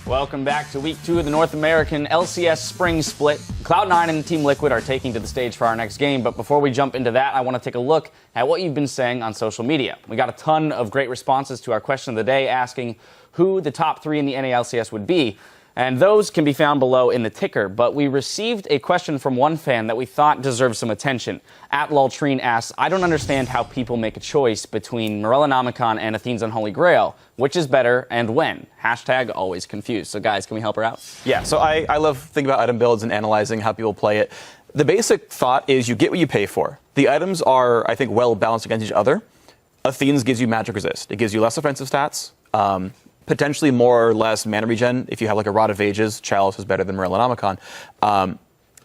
Welcome back to Week 2 of the North American LCS Spring Split. Cloud9 and Team Liquid are taking to the stage for our next game, but before we jump into that, I want to take a look at what you've been saying on social media. We got a ton of great responses to our question of the day asking who the top 3 in the NALCS would be, and those can be found below in the ticker, but we received a question from one fan that we thought deserved some attention. @Lultrine asks, I don't understand how people make a choice between Morellonomicon and Athene's Unholy Grail. Which is better and when? #always confused. So guys, can we help her out? Yeah, so I love thinking about item builds and analyzing how people play it. The basic thought is you get what you pay for. The items are, I think, well balanced against each other. Athene's gives you magic resist. It gives you less offensive stats, potentially more or less mana regen. If you have like a Rod of Ages, Chalice is better than Morellonomicon.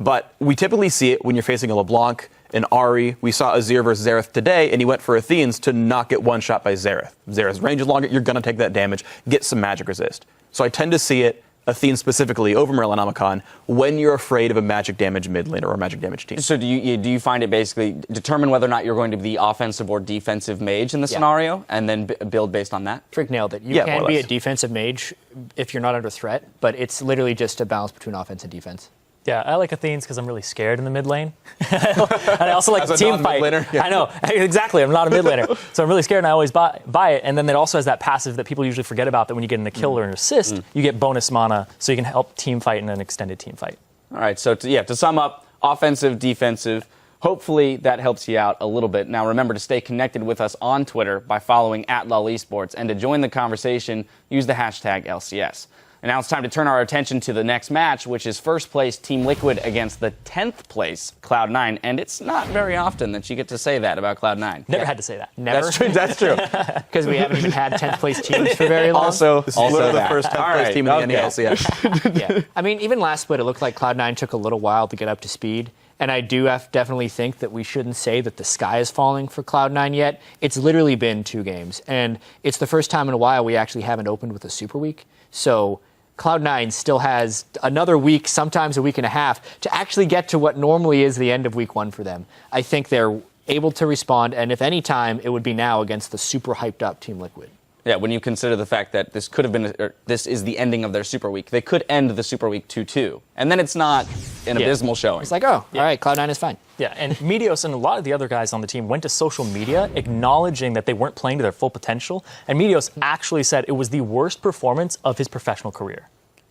But we typically see it when you're facing a LeBlanc, an Ahri. We saw Azir versus Xerath today, and he went for Athene's to not get one shot by Xerath. Xerath's range is longer, you're going to take that damage, get some magic resist. So I tend to see it, Athene specifically, over Morellonomicon, when you're afraid of a magic damage mid laner or a magic damage team. So do you find it basically determine whether or not you're going to be the offensive or defensive mage in the scenario, and then build based on that? Frick nailed it. You can be a defensive mage if you're not under threat, but it's literally just a balance between offense and defense. Yeah, I like Athene's because I'm really scared in the mid lane. And I also like the team fight. Yeah. I know, exactly. I'm not a mid laner. So I'm really scared and I always buy it. And then it also has that passive that people usually forget about, that when you get in a kill or an assist, you get bonus mana so you can help team fight in an extended team fight. All right, so to sum up, offensive, defensive, hopefully that helps you out a little bit. Now remember to stay connected with us on Twitter by following @LulEsports, and to join the conversation, use the #LCS. And now it's time to turn our attention to the next match, which is first place Team Liquid against the 10th place Cloud9. And it's not very often that you get to say that about Cloud9. Never had to say that. Never? That's true. That's true. Because we haven't even had 10th place teams for very long. Also the that. first 10th place team in the NALCS. Yeah. I mean, even last split, it looked like Cloud9 took a little while to get up to speed. And I do definitely think that we shouldn't say that the sky is falling for Cloud9 yet. It's literally been 2 games. And it's the first time in a while we actually haven't opened with a super week. So Cloud9 still has another week, sometimes a week and a half, to actually get to what normally is the end of week 1 for them. I think they're able to respond, and if any time, it would be now against the super hyped up Team Liquid. Yeah, when you consider the fact that this could have been, this is the ending of their super week. They could end the super week 2-2, and then it's not an abysmal showing. It's like, oh, all right, Cloud9 is fine. Yeah, and Meteos and a lot of the other guys on the team went to social media acknowledging that they weren't playing to their full potential, and Meteos actually said it was the worst performance of his professional career.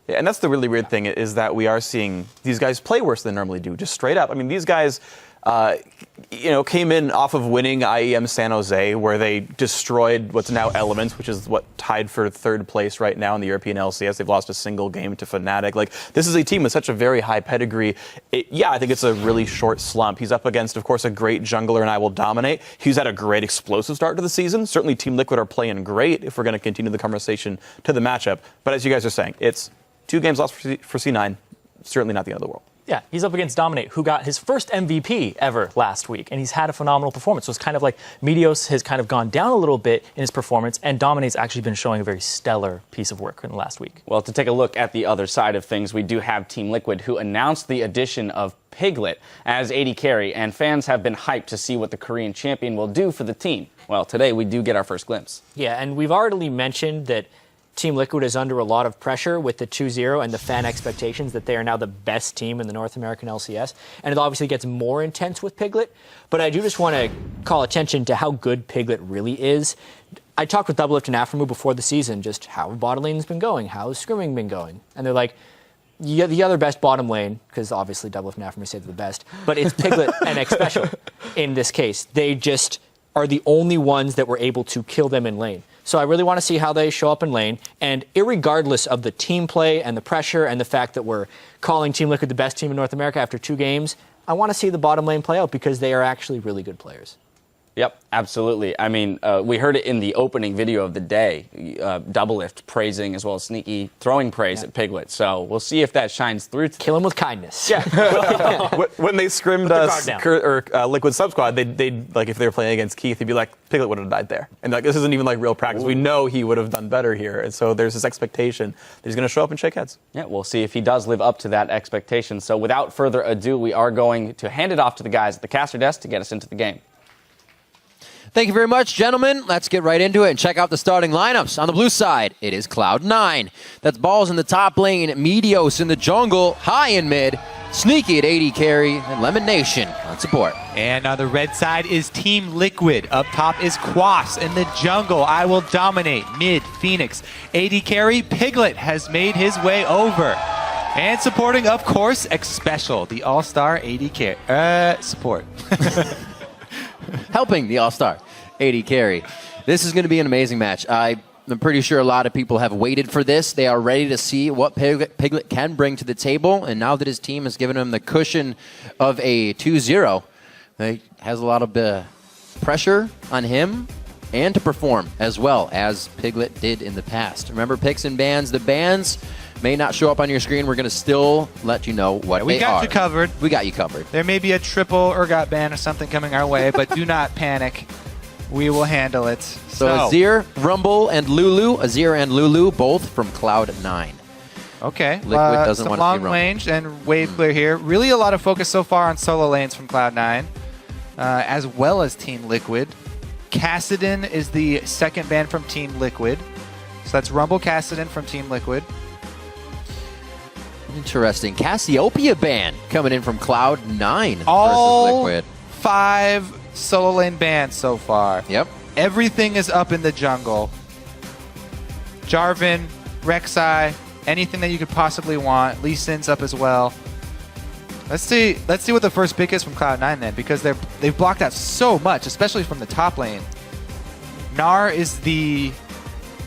Yeah, and that's the really weird thing, is that we are seeing these guys play worse than they normally do, just straight up. I mean, these guys, came in off of winning IEM San Jose, where they destroyed what's now Elements, which is what tied for 3rd place right now in the European LCS. They've lost a single game to Fnatic. Like, this is a team with such a very high pedigree. I think it's a really short slump. He's up against, of course, a great jungler, and I Will Dominate. He's had a great explosive start to the season. Certainly, Team Liquid are playing great if we're going to continue the conversation to the matchup. But as you guys are saying, it's 2 games lost for C9. Certainly not the end of the world. Yeah, he's up against Dominate, who got his first MVP ever last week, and he's had a phenomenal performance. So it's kind of like Meteos has kind of gone down a little bit in his performance, and Dominate's actually been showing a very stellar piece of work in the last week. Well, to take a look at the other side of things, we do have Team Liquid, who announced the addition of Piglet as AD carry, and fans have been hyped to see what the Korean champion will do for the team. Well, today we do get our first glimpse. Yeah, and we've already mentioned that Team Liquid is under a lot of pressure with the 2-0 and the fan expectations that they are now the best team in the North American LCS. And it obviously gets more intense with Piglet. But I do just want to call attention to how good Piglet really is. I talked with Doublelift and Aphromoo before the season, just how bottom lane's been going, how's scrimming been going. And they're like, the other best bottom lane, because obviously Doublelift and Aphromoo say they're the best, but it's Piglet and X Special in this case. They just are the only ones that were able to kill them in lane. So I really want to see how they show up in lane. And irregardless of the team play and the pressure and the fact that we're calling Team Liquid the best team in North America after 2 games, I want to see the bottom lane play out because they are actually really good players. Yep, absolutely. I mean, we heard it in the opening video of the day, Doublelift praising as well as Sneaky throwing praise at Piglet. So we'll see if that shines through. Kill him with kindness. Yeah. When they scrimmed Liquid Sub Squad, they'd like, if they were playing against Keith, they'd be like, Piglet would have died there. And like, this isn't even like real practice. We know he would have done better here. And so there's this expectation that he's going to show up and shake heads. Yeah, we'll see if he does live up to that expectation. So without further ado, we are going to hand it off to the guys at the caster desk to get us into the game. Thank you very much, gentlemen. Let's get right into it and check out the starting lineups. On the blue side, it is Cloud9. That's Balls in the top lane, Meteos in the jungle, High in mid, Sneaky at AD carry, and Lemon Nation on support. And on the red side is Team Liquid. Up top is Quas in the jungle. I will dominate. Mid, Phoenix. AD carry, Piglet has made his way over. And supporting, of course, X Special, the all-star AD carry. Support. Helping the All-Star, AD carry. This is going to be an amazing match. I'm pretty sure a lot of people have waited for this. They are ready to see what Piglet can bring to the table. And now that his team has given him the cushion of a 2-0, he has a lot of pressure on him and to perform as well as Piglet did in the past. Remember, picks and bans. The bans may not show up on your screen. We're going to still let you know what they are. We got you covered. We got you covered. There may be a triple Urgot ban or something coming our way, but do not panic. We will handle it. So Azir, Rumble, and Lulu. Azir and Lulu, both from Cloud9. Okay. Liquid doesn't some want to see long Rumble. range and wave clear here. Really a lot of focus so far on solo lanes from Cloud9, as well as Team Liquid. Kassadin is the second ban from Team Liquid. So that's Rumble Kassadin from Team Liquid. Interesting. Cassiopeia ban coming in from Cloud9 All versus Liquid. 5 solo lane bans so far. Yep. Everything is up in the jungle. Jarvan, Rek'Sai, anything that you could possibly want. Lee Sin's up as well. Let's see what the first pick is from Cloud9 then, because they've blocked out so much, especially from the top lane. Gnar is the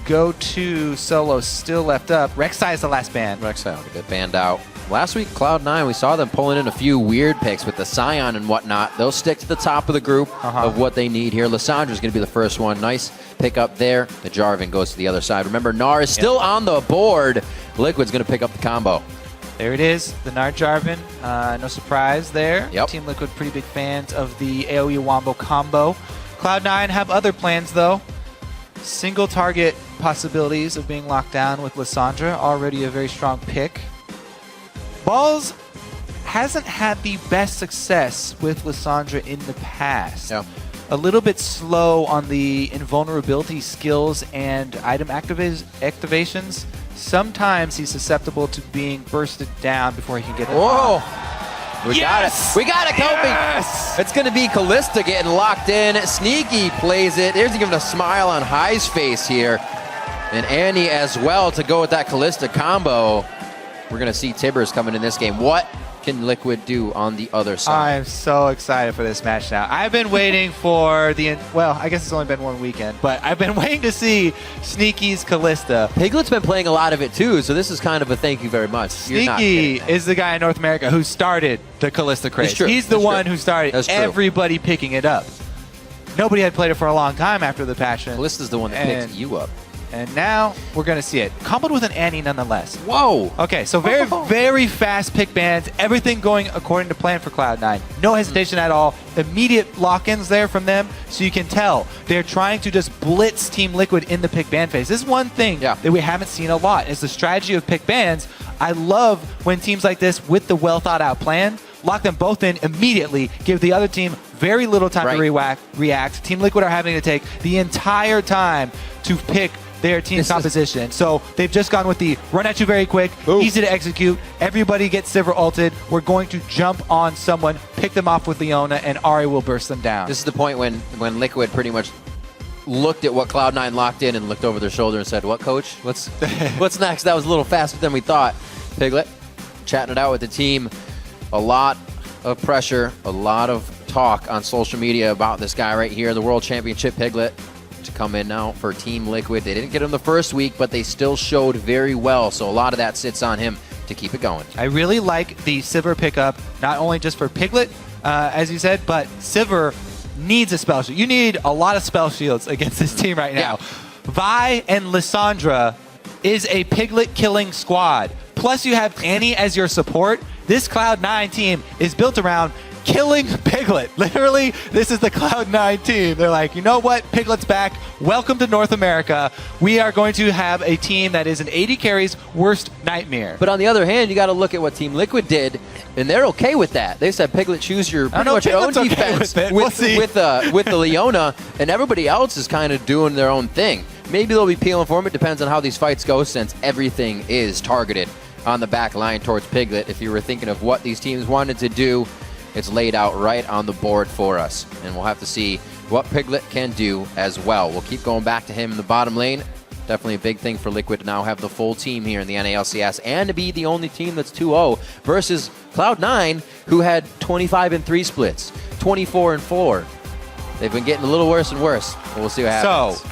go-to solo still left up. Rek'Sai is the last ban. Rek'Sai will get banned out. Last week, Cloud9, we saw them pulling in a few weird picks with the Sion and whatnot. They'll stick to the top of the group of what they need here. Lissandra's going to be the first one. Nice pick up there. The Jarvan goes to the other side. Remember, Gnar is still on the board. Liquid's going to pick up the combo. There it is, the Gnar Jarvan. No surprise there. Yep. Team Liquid pretty big fans of the AoE Wombo combo. Cloud9 have other plans though. Single target possibilities of being locked down with Lissandra, already a very strong pick. Balls hasn't had the best success with Lissandra in the past. Yeah. A little bit slow on the invulnerability skills and item activations. Sometimes he's susceptible to being bursted down before he can get it. Whoa! We Yes! got it. We got it, Kobe. Yes! It's going to be Callista getting locked in. Sneaky plays it. There's even a smile on High's face here. And Annie as well to go with that Callista combo. We're going to see Tibbers coming in this game. What can Liquid do on the other side? I'm so excited for this match now. I've been waiting for well, I guess it's only been one weekend, but I've been waiting to see Sneaky's Callista. Piglet's been playing a lot of it too, so this is kind of a thank you very much. You're not Sneaky getting that. is the guy in North America who started the Callista craze. That's true. He's the That's one true. who started That's true. everybody picking it up. Nobody had played it for a long time after the passion. Callista's the one that And- picks you up. And now we're going to see it. Comboed with an Annie nonetheless. Whoa! Okay, so very fast pick bans. Everything going according to plan for Cloud9. No hesitation at all. Immediate lock-ins there from them, so you can tell they're trying to just blitz Team Liquid in the pick ban phase. This is one thing that we haven't seen a lot, is the strategy of pick bans. I love when teams like this, with the well-thought-out plan, lock them both in immediately, give the other team very little time to react. Team Liquid are having to take the entire time to pick their team composition. So they've just gone with the run at you very quick, easy to execute. Everybody gets Sivir ulted. We're going to jump on someone, pick them off with Leona, and Ahri will burst them down. This is the point when Liquid pretty much looked at what Cloud9 locked in and looked over their shoulder and said, "What, coach? What's next?" That was a little faster than we thought. Piglet chatting it out with the team. A lot of pressure, a lot of talk on social media about this guy right here, the World Championship Piglet, to come in now for Team Liquid. They didn't get him the first week, but they still showed very well, so a lot of that sits on him to keep it going. I really like the Sivir pickup, not only just for Piglet, as you said, but Sivir needs a spell shield. You need a lot of spell shields against this team right now. Vi and Lissandra is a Piglet killing squad. Plus you have Annie as your support. This Cloud9 team is built around killing Piglet. Literally, this is the Cloud9 team. They're like, you know what? Piglet's back. Welcome to North America. We are going to have a team that is an 80 carries worst nightmare. But on the other hand, you got to look at what Team Liquid did, and they're okay with that. They said, Piglet, choose your pretty much your own Piglet's okay defense with it. We'll see. with the Leona, and everybody else is kind of doing their own thing. Maybe they'll be peeling for him. It depends on how these fights go, since everything is targeted on the back line towards Piglet. If you were thinking of what these teams wanted to do, it's laid out right on the board for us. And we'll have to see what Piglet can do as well. We'll keep going back to him in the bottom lane. Definitely a big thing for Liquid to now have the full team here in the NALCS and to be the only team that's 2-0 versus Cloud9, who had 25-3 splits, 24-4. They've been getting a little worse and worse. But we'll see what happens. So,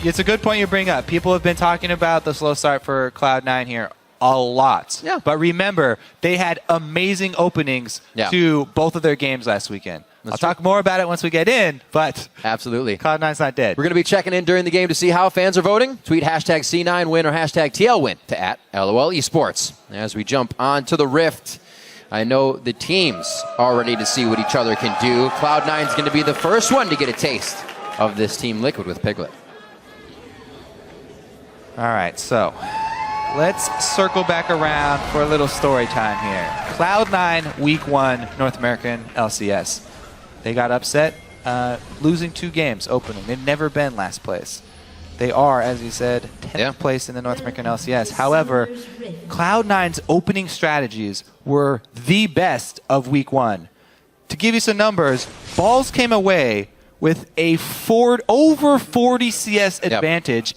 it's a good point you bring up. People have been talking about the slow start for Cloud9 here a lot. Yeah. But remember, they had amazing openings to both of their games last weekend. I'll talk more about it once we get in, but Absolutely. Cloud9's not dead. We're going to be checking in during the game to see how fans are voting. Tweet hashtag #C9win or hashtag TLWin to @LOL Esports. As we jump on to the Rift, I know the teams are ready to see what each other can do. Cloud9's going to be the first one to get a taste of this Team Liquid with Piglet. All right, so let's circle back around for a little story time here. Cloud9, Week 1, North American LCS. They got upset, losing 2 games opening. They've never been last place. They are, as you said, 10th place in the North American LCS. However, Cloud9's opening strategies were the best of Week 1. To give you some numbers, Balls came away with a over 40 CS advantage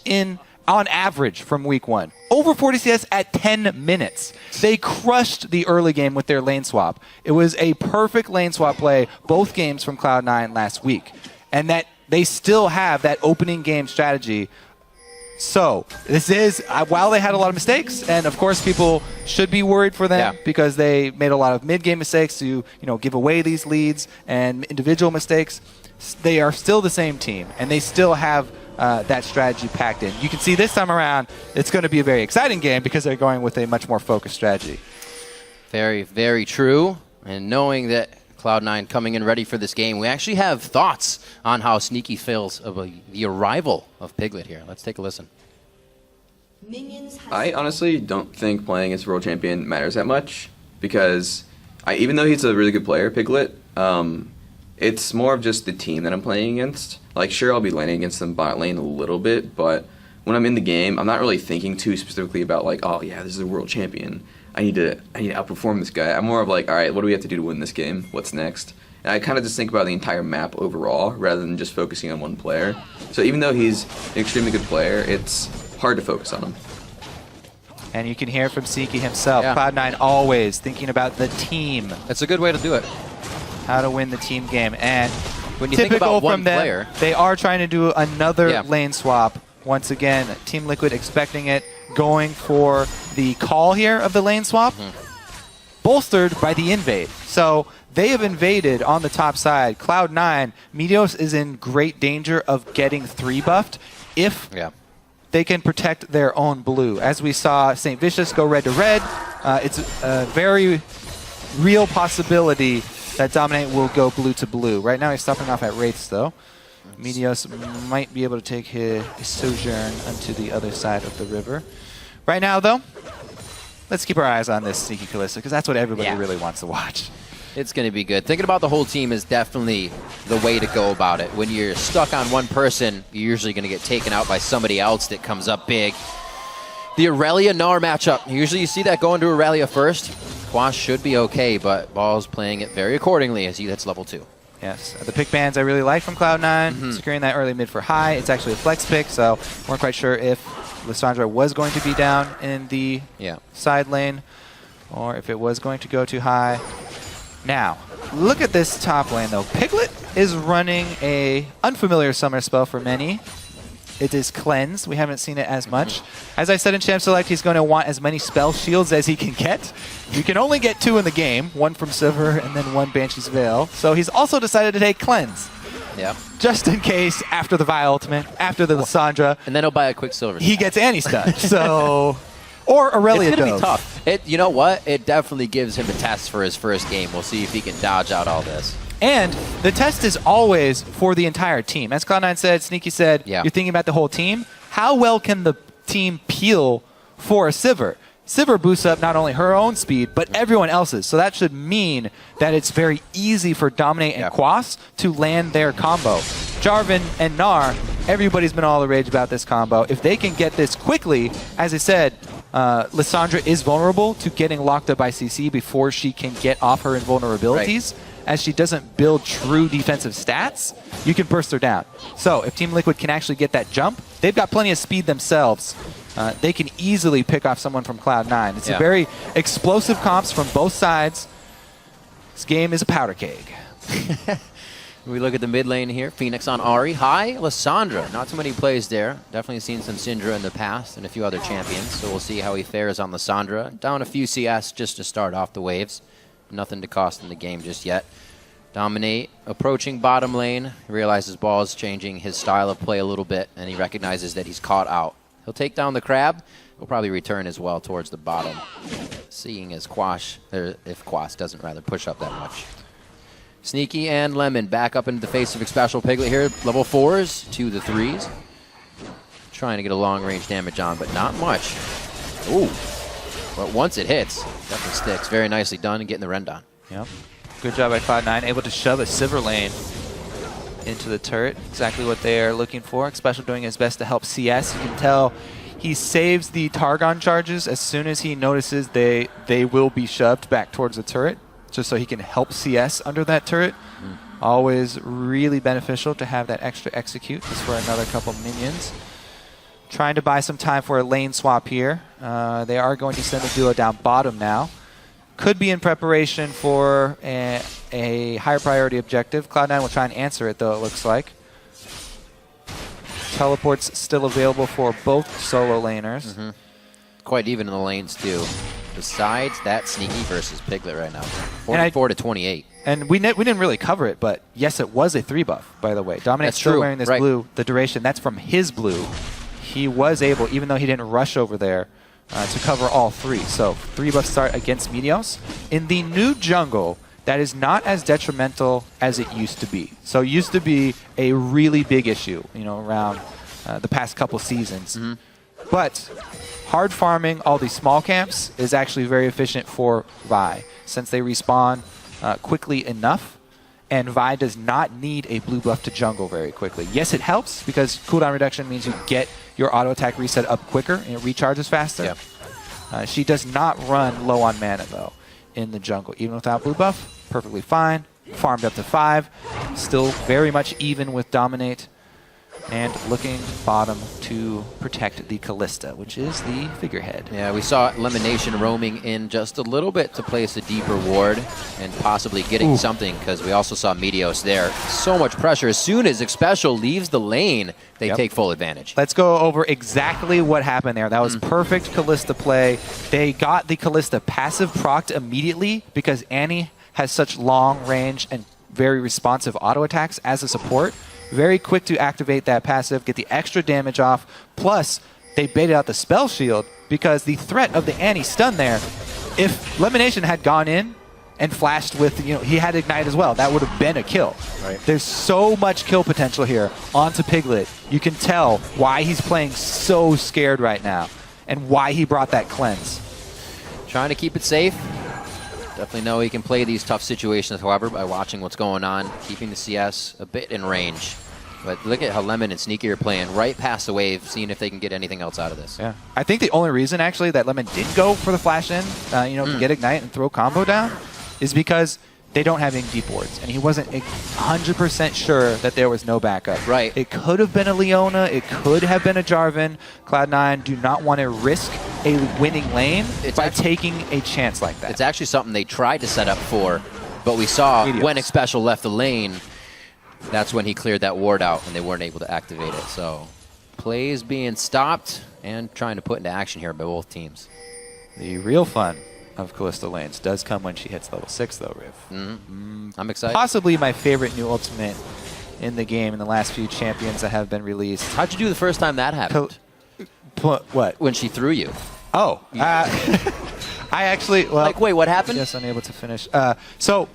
on average from Week 1. Over 40 CS at 10 minutes. They crushed the early game with their lane swap. It was a perfect lane swap play, both games from Cloud9 last week. And that they still have that opening game strategy. So, this is, while they had a lot of mistakes, and of course people should be worried for them because they made a lot of mid-game mistakes to give away these leads and individual mistakes, they are still the same team, and they still have that strategy packed in. You can see this time around, it's going to be a very exciting game because they're going with a much more focused strategy. Very, very true. And knowing that Cloud9 coming in ready for this game, we actually have thoughts on how Sneaky feels about the arrival of Piglet here. Let's take a listen. I honestly don't think playing as world champion matters that much because even though he's a really good player, Piglet, it's more of just the team that I'm playing against. Like, sure, I'll be laning against them bot lane a little bit, but when I'm in the game, I'm not really thinking too specifically about, like, oh, yeah, this is a world champion. I need to outperform this guy. I'm more of like, all right, what do we have to do to win this game? What's next? And I kind of just think about the entire map overall rather than just focusing on one player. So even though he's an extremely good player, it's hard to focus on him. And you can hear from Sneaky himself. Cloud9 always thinking about the team. That's a good way to do it. How to win the team game. And when you think about one player, they are trying to do another lane swap. Once again, Team Liquid expecting it, going for the call here of the lane swap, bolstered by the invade. So they have invaded on the top side. Cloud9, Meteos is in great danger of getting 3-buffed if they can protect their own blue. As we saw St. Vicious go red to red, it's a very real possibility that Dominate will go blue to blue. Right now he's stopping off at Wraiths though. Meteos might be able to take his sojourn onto the other side of the river. Right now though, let's keep our eyes on this Sneaky Kalista because that's what everybody really wants to watch. It's going to be good. Thinking about the whole team is definitely the way to go about it. When you're stuck on one person, you're usually going to get taken out by somebody else that comes up big. The Aurelia Gnar matchup. Usually you see that going to Aurelia first. Quash should be okay, but Ball's playing it very accordingly as he hits level 2. Yes, the pick bans I really like from Cloud9, securing that early mid for high. It's actually a flex pick, so weren't quite sure if Lissandra was going to be down in the side lane or if it was going to go too high. Now, look at this top lane though. Piglet is running a unfamiliar summer spell for many. It is Cleanse. We haven't seen it as much. As I said in Champ Select, he's going to want as many spell shields as he can get. You can only get 2 in the game, one from Sivir and then one Banshee's Veil. So he's also decided to take Cleanse. Yeah. Just in case, after the Vi ultimate, after the Lissandra. And then he'll buy a Quicksilver. He gets anti-stun. So Or Aurelia It's going to Dove. be tough. You know what? It definitely gives him a test for his first game. We'll see if he can dodge out all this. And the test is always for the entire team. As Cloud9 said, Sneaky said, Yeah. you're thinking about the whole team. How well can the team peel for a Sivir? Sivir boosts up not only her own speed, but everyone else's. So that should mean that it's very easy for Dominate and Yeah. Quas to land their combo. Jarvan and Gnar, everybody's been all the rage about this combo. If they can get this quickly, as I said, Lissandra is vulnerable to getting locked up by CC before she can get off her invulnerabilities. As she doesn't build true defensive stats, you can burst her down. So if Team Liquid can actually get that jump, they've got plenty of speed themselves. They can easily pick off someone from Cloud9. It's a very explosive comps from both sides. This game is a powder keg. We look at the mid lane here. Phoenix on Ahri. High, Lissandra. Not too many plays there. Definitely seen some Syndra in the past and a few other champions. So we'll see how he fares on Lissandra. Down a few CS just to start off the waves. Nothing to cost in the game just yet. Dominate approaching bottom lane. He realizes ball is changing his style of play a little bit, and he recognizes that he's caught out. He'll take down the crab. He'll probably return as well towards the bottom, seeing as Quash, or if Quas doesn't rather push up that much. Sneaky and Lemon back up into the face of Xpecial Piglet here. Level 4s to the 3s. Trying to get a long range damage on, but not much. Ooh. But once it hits, definitely sticks. Very nicely done and getting the Rendon. Yep. Good job by Cloud9, able to shove a Sivir lane into the turret. Exactly what they are looking for. Xpecial doing his best to help CS. You can tell he saves the Targon charges as soon as he notices they will be shoved back towards the turret, just so he can help CS under that turret. Always really beneficial to have that extra execute just for another couple minions. Trying to buy some time for a lane swap here. They are going to send the duo down bottom now. Could be in preparation for a higher priority objective. Cloud9 will try and answer it, though, it looks like. Teleports still available for both solo laners. Quite even in the lanes, too. Besides that, Sneaky versus Piglet right now. 44 to 28. And we didn't really cover it, but yes, it was a 3 buff, by the way. Dominate's That's still true, wearing this right. blue. The duration, that's from his blue. He was able, even though he didn't rush over there, to cover all 3. So 3 buff start against Meteos. In the new jungle, that is not as detrimental as it used to be. So it used to be a really big issue, around the past couple seasons. But hard farming all these small camps is actually very efficient for Vi, since they respawn quickly enough, and Vi does not need a blue buff to jungle very quickly. Yes, it helps because cooldown reduction means you get your auto attack reset up quicker and it recharges faster. She does not run low on mana, though, in the jungle. Even without blue buff, perfectly fine. Farmed up to 5. Still very much even with Dominate. And looking bottom to protect the Callista, which is the figurehead. Yeah, we saw Elimination roaming in just a little bit to place a deeper ward and possibly getting something, because we also saw Meteos there. So much pressure. As soon as Xpecial leaves the lane, they take full advantage. Let's go over exactly what happened there. That was perfect Callista play. They got the Callista passive procced immediately because Annie has such long range and very responsive auto attacks as a support. Very quick to activate that passive, get the extra damage off. Plus, they baited out the spell shield because the threat of the Annie stun there, if Lemonation had gone in and flashed with, he had Ignite as well, that would have been a kill. There's so much kill potential here onto Piglet. You can tell why he's playing so scared right now and why he brought that cleanse. Trying to keep it safe. Definitely know he can play these tough situations, however, by watching what's going on, keeping the CS a bit in range. But look at how Lemon and Sneaky are playing right past the wave, seeing if they can get anything else out of this. Yeah, I think the only reason, actually, that Lemon did go for the flash in, to get Ignite and throw combo down, is because they don't have any deep wards, and he wasn't 100% sure that there was no backup. Right. It could have been a Leona, it could have been a Jarvan. Cloud9 do not want to risk a winning lane by taking a chance like that. It's actually something they tried to set up for, but we saw when Xpecial left the lane, that's when he cleared that ward out and they weren't able to activate it. So plays being stopped and trying to put into action here by both teams. The real fun of Callista lanes does come when she hits level 6, though, Riv. I'm excited. Possibly my favorite new ultimate in the game in the last few champions that have been released. How'd you do the first time that happened? What? When she threw you. Oh. I actually, well. Like, wait, what happened? Yes, unable to finish. So,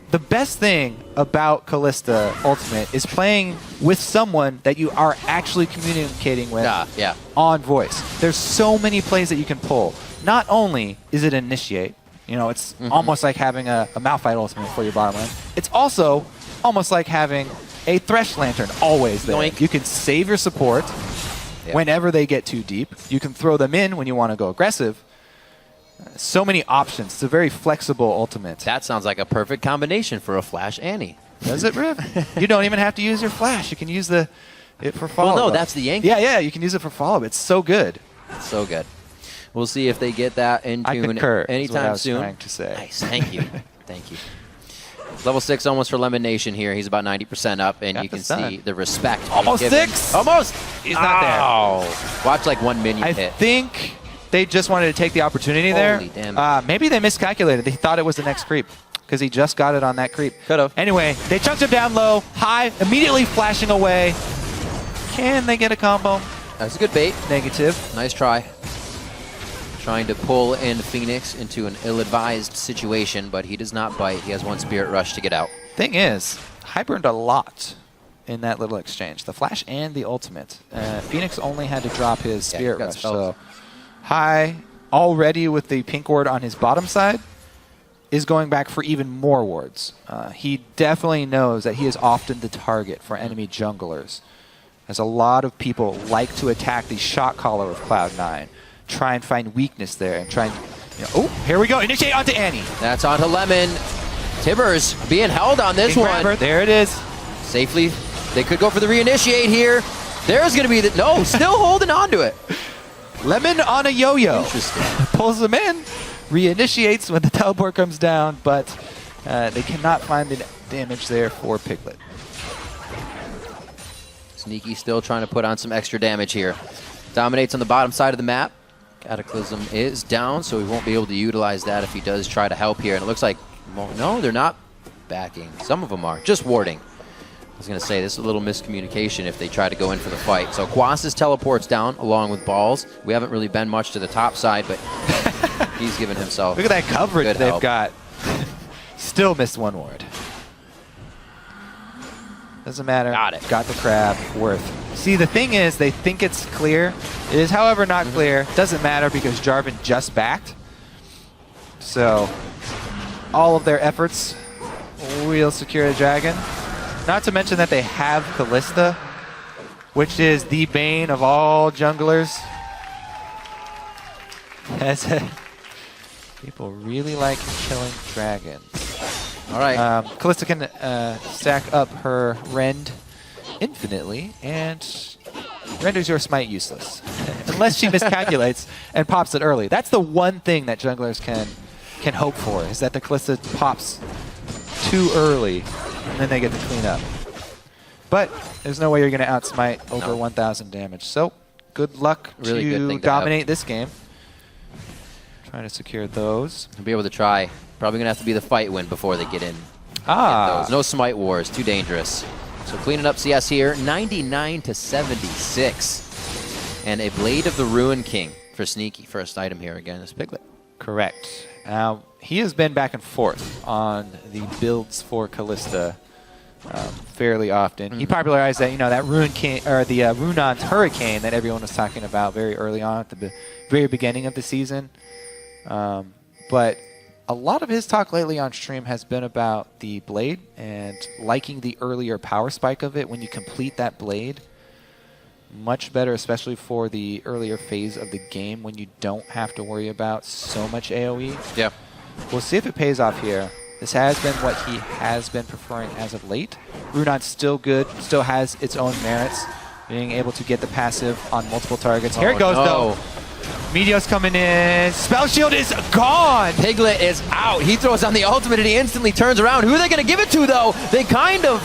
the best thing about Kalista Ultimate is playing with someone that you are actually communicating with Yeah. on voice. There's so many plays that you can pull. Not only is it initiate, it's almost like having a Malphite Ultimate for your bottom lane. It's also almost like having a Thresh Lantern always there. Yoink. You can save your support whenever they get too deep. You can throw them in when you want to go aggressive. So many options. It's a very flexible ultimate. That sounds like a perfect combination for a Flash Annie. Does it, Riv? You don't even have to use your flash. You can use it for follow-up. Well, no, that's the Yankee. Yeah, you can use it for follow-up. It's so good. So good. We'll see if they get that in I tune concur, is what I anytime was soon. trying to say. Nice. Thank you. Thank you. Level 6 almost for Lemon Nation here. He's about 90% up, and Got you can this done. see the respect. being Almost given. 6? Almost. He's not there. Oh. Watch like one minion I hit. think they just wanted to take the opportunity Holy there. damn. Maybe they miscalculated. They thought it was the next creep because he just got it on that creep. Could've. Anyway, they chunked him down low, high, immediately flashing away. Can they get a combo? That's a good bait. Negative. Nice try. Trying to pull in Phoenix into an ill-advised situation, but he does not bite. He has one Spirit Rush to get out. Thing is, I burned a lot in that little exchange. The flash and the ultimate. Phoenix only had to drop his Yeah, Spirit he got Rush. spells. So High, already with the pink ward on his bottom side, is going back for even more wards. He definitely knows that he is often the target for enemy junglers, as a lot of people like to attack the shot caller of Cloud9, try and find weakness there, and try and... oh, here we go. Initiate onto Annie. That's onto Lemon. Tibbers being held on this Pink one. grabber, there it is. Safely. They could go for the reinitiate here. There's going to be the... No, still holding on to it. Lemon on a yo-yo. Interesting. Pulls them in, reinitiates when the teleport comes down, but they cannot find the damage there for Piglet. Sneaky still trying to put on some extra damage here. Dominates on the bottom side of the map. Cataclysm is down, so he won't be able to utilize that if he does try to help here. And it looks like... No, they're not backing. Some of them are. Just warding. I was going to say, this is a little miscommunication if they try to go in for the fight. So Quasis teleports down along with Balls. We haven't really been much to the top side, but he's given himself Look at that coverage good they've help. got. Still missed one ward. Doesn't matter. Got it. Got the crab. Worth. See, the thing is, they think it's clear. It is, however, not clear. Doesn't matter because Jarvan just backed. So, all of their efforts will secure the dragon. Not to mention that they have Kalista, which is the bane of all junglers. As people really like killing dragons. All right. Kalista can stack up her Rend infinitely, and renders your smite useless. Unless she miscalculates and pops it early. That's the one thing that junglers can hope for, is that the Kalista pops too early, and then they get to clean up. But there's no way you're going to outsmite over 1,000 damage. So good luck Really good to thing to have. dominate this game. Trying to secure those. He'll be able to try. Probably going to have to be the fight win before they get in. Ah, Those. No smite wars. Too dangerous. So cleaning up CS here. 99 to 76. And a Blade of the Ruin King for Sneaky. First item here again is Piglet. correct. Now, he has been back and forth on the builds for Kalista fairly often. He popularized that, that Ruin King, or the Runon's Hurricane that everyone was talking about very early on at the very beginning of the season. But a lot of his talk lately on stream has been about the Blade and liking the earlier power spike of it when you complete that Blade. Much better, especially for the earlier phase of the game when you don't have to worry about so much AoE. Yeah. We'll see if it pays off here. This has been what he has been preferring as of late. Runon's still good, still has its own merits, being able to get the passive on multiple targets. Here it goes, though. Meteos coming in. Spell Shield is gone! Piglet is out. He throws on the ultimate and he instantly turns around. Who are they going to give it to, though? They kind of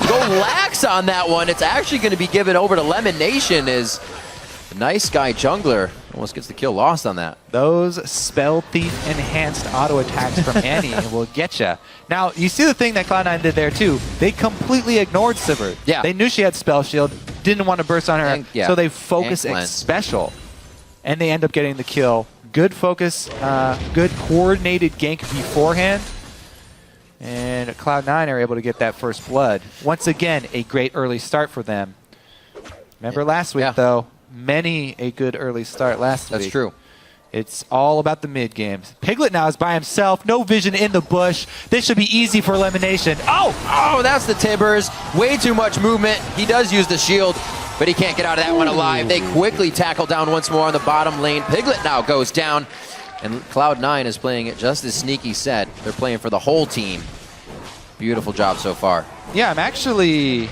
go lax on that one. It's actually going to be given over to Lemon Nation as the nice guy jungler almost gets the kill lost on that. Those Spell Thief enhanced auto attacks from Annie will get you. Now, you see the thing that Cloud9 did there, too. They completely ignored Sivert. Yeah. They knew she had Spell Shield, didn't want to burst on her, And- yeah. so they focus And cleanse. special. And they end up getting the kill Good focus, good coordinated gank beforehand. And Cloud9 are able to get that first blood. Once again, a great early start for them. Remember last week, though, many a good early start last week. That's true. It's all about the mid games. Piglet now is by himself. No vision in the bush. This should be easy for elimination. Oh, that's the Tibbers. Way too much movement. He does use the shield, but he can't get out of that one alive. They quickly tackle down once more on the bottom lane. Piglet now goes down, and Cloud9 is playing it just as Sneaky said. They're playing for the whole team. Beautiful job so far. Yeah, I'm actually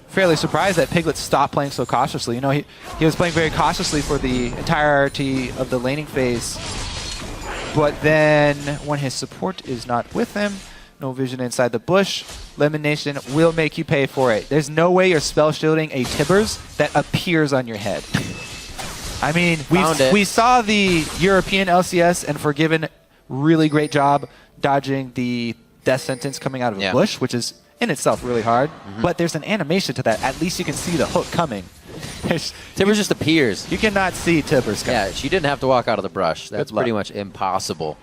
fairly surprised that Piglet stopped playing so cautiously. You know, he was playing very cautiously for the entirety of the laning phase. But then when his support is not with him, no vision inside the bush, elimination will make you pay for it. There's no way you're spell shielding a Tibbers that appears on your head. I mean, we saw the European LCS and Forgiven really great job dodging the death sentence coming out of the bush, which is in itself really hard. But there's an animation to that. At least you can see the hook coming. Tibbers just appears. You cannot see Tibbers coming. Yeah, she didn't have to walk out of the brush. That's pretty much impossible.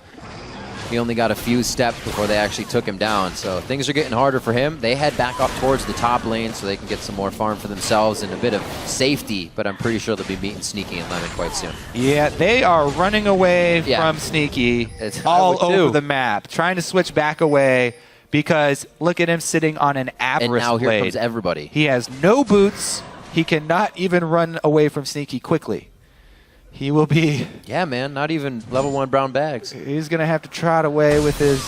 He only got a few steps before they actually took him down. So things are getting harder for him. They head back up towards the top lane so they can get some more farm for themselves and a bit of safety. But I'm pretty sure they'll be meeting Sneaky and Lemon quite soon. Yeah, they are running away from Sneaky all over the map, trying to switch back away because look at him sitting on an Avarice And now blade. here comes everybody. He has no boots. He cannot even run away from Sneaky quickly. He will be... Yeah, man, not even level 1 brown bags. He's going to have to trot away with his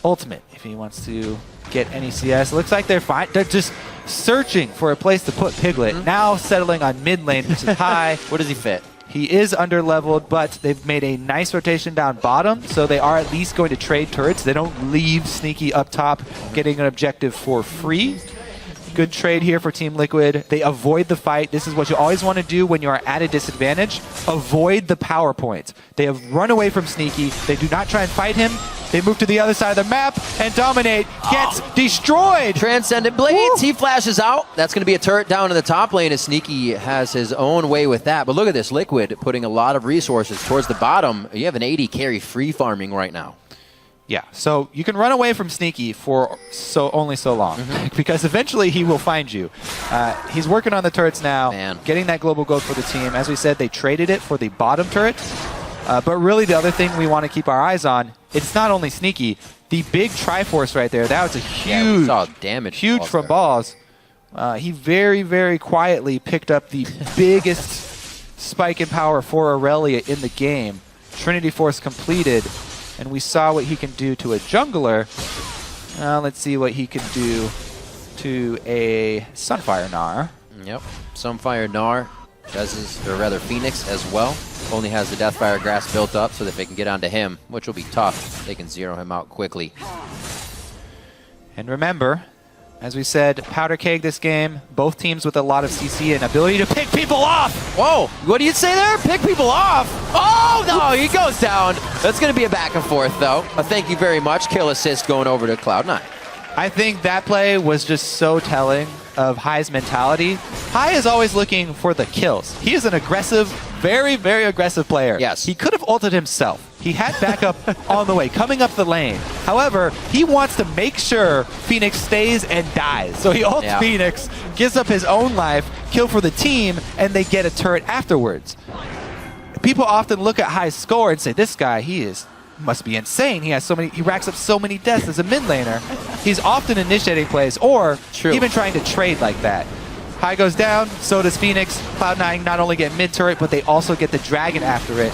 ultimate if he wants to get any CS. Looks like they're fine. They're just searching for a place to put Piglet. Now settling on mid lane, which is high. Where does he fit? He is under-leveled, but they've made a nice rotation down bottom, so they are at least going to trade turrets. They don't leave Sneaky up top getting an objective for free. Good trade here for Team Liquid. They avoid the fight. This is what you always want to do when you are at a disadvantage. Avoid the power point. They have run away from Sneaky. They do not try and fight him. They move to the other side of the map, and Dominate gets destroyed. Transcendent Blades. He flashes out. That's going to be a turret down in the top lane as Sneaky has his own way with that. But look at this. Liquid putting a lot of resources towards the bottom. You have an 80 carry free farming right now. Yeah, so you can run away from Sneaky for only so long because eventually he will find you. He's working on the turrets now, getting that global gold for the team. As we said, they traded it for the bottom turret. But really the other thing we want to keep our eyes on, it's not only Sneaky. The big Triforce right there, that was a huge, we saw damage huge from balls. He very, very quietly picked up the biggest spike in power for Aurelia in the game. Trinity Force completed. And we saw what he can do to a jungler. Let's see what he can do to a Sunfire Gnar. Yep, Sunfire Gnar does, or rather Phoenix as well. Only has the Deathfire Grass built up so that if they can get onto him, which will be tough, they can zero him out quickly. And remember, as we said, Powder Keg this game, both teams with a lot of CC and ability to pick people off. Whoa, what do you say there? Pick people off? Oh, no, he goes down. That's going to be a back and forth, though. Thank you very much. Kill assist going over to Cloud9. I think that play was just so telling of Hai's mentality. Hai is always looking for the kills. He is an aggressive, very, very aggressive player. Yes. He could have ulted himself. He had backup on the way, coming up the lane. However, he wants to make sure Phoenix stays and dies. So he ults Phoenix, gives up his own life, kill for the team, and they get a turret afterwards. People often look at Hai's score and say, this guy, must be insane. He racks up so many deaths as a mid laner. He's often initiating plays or even trying to trade like that. Hai goes down, so does Phoenix. Cloud9 not only get mid turret, but they also get the dragon after it.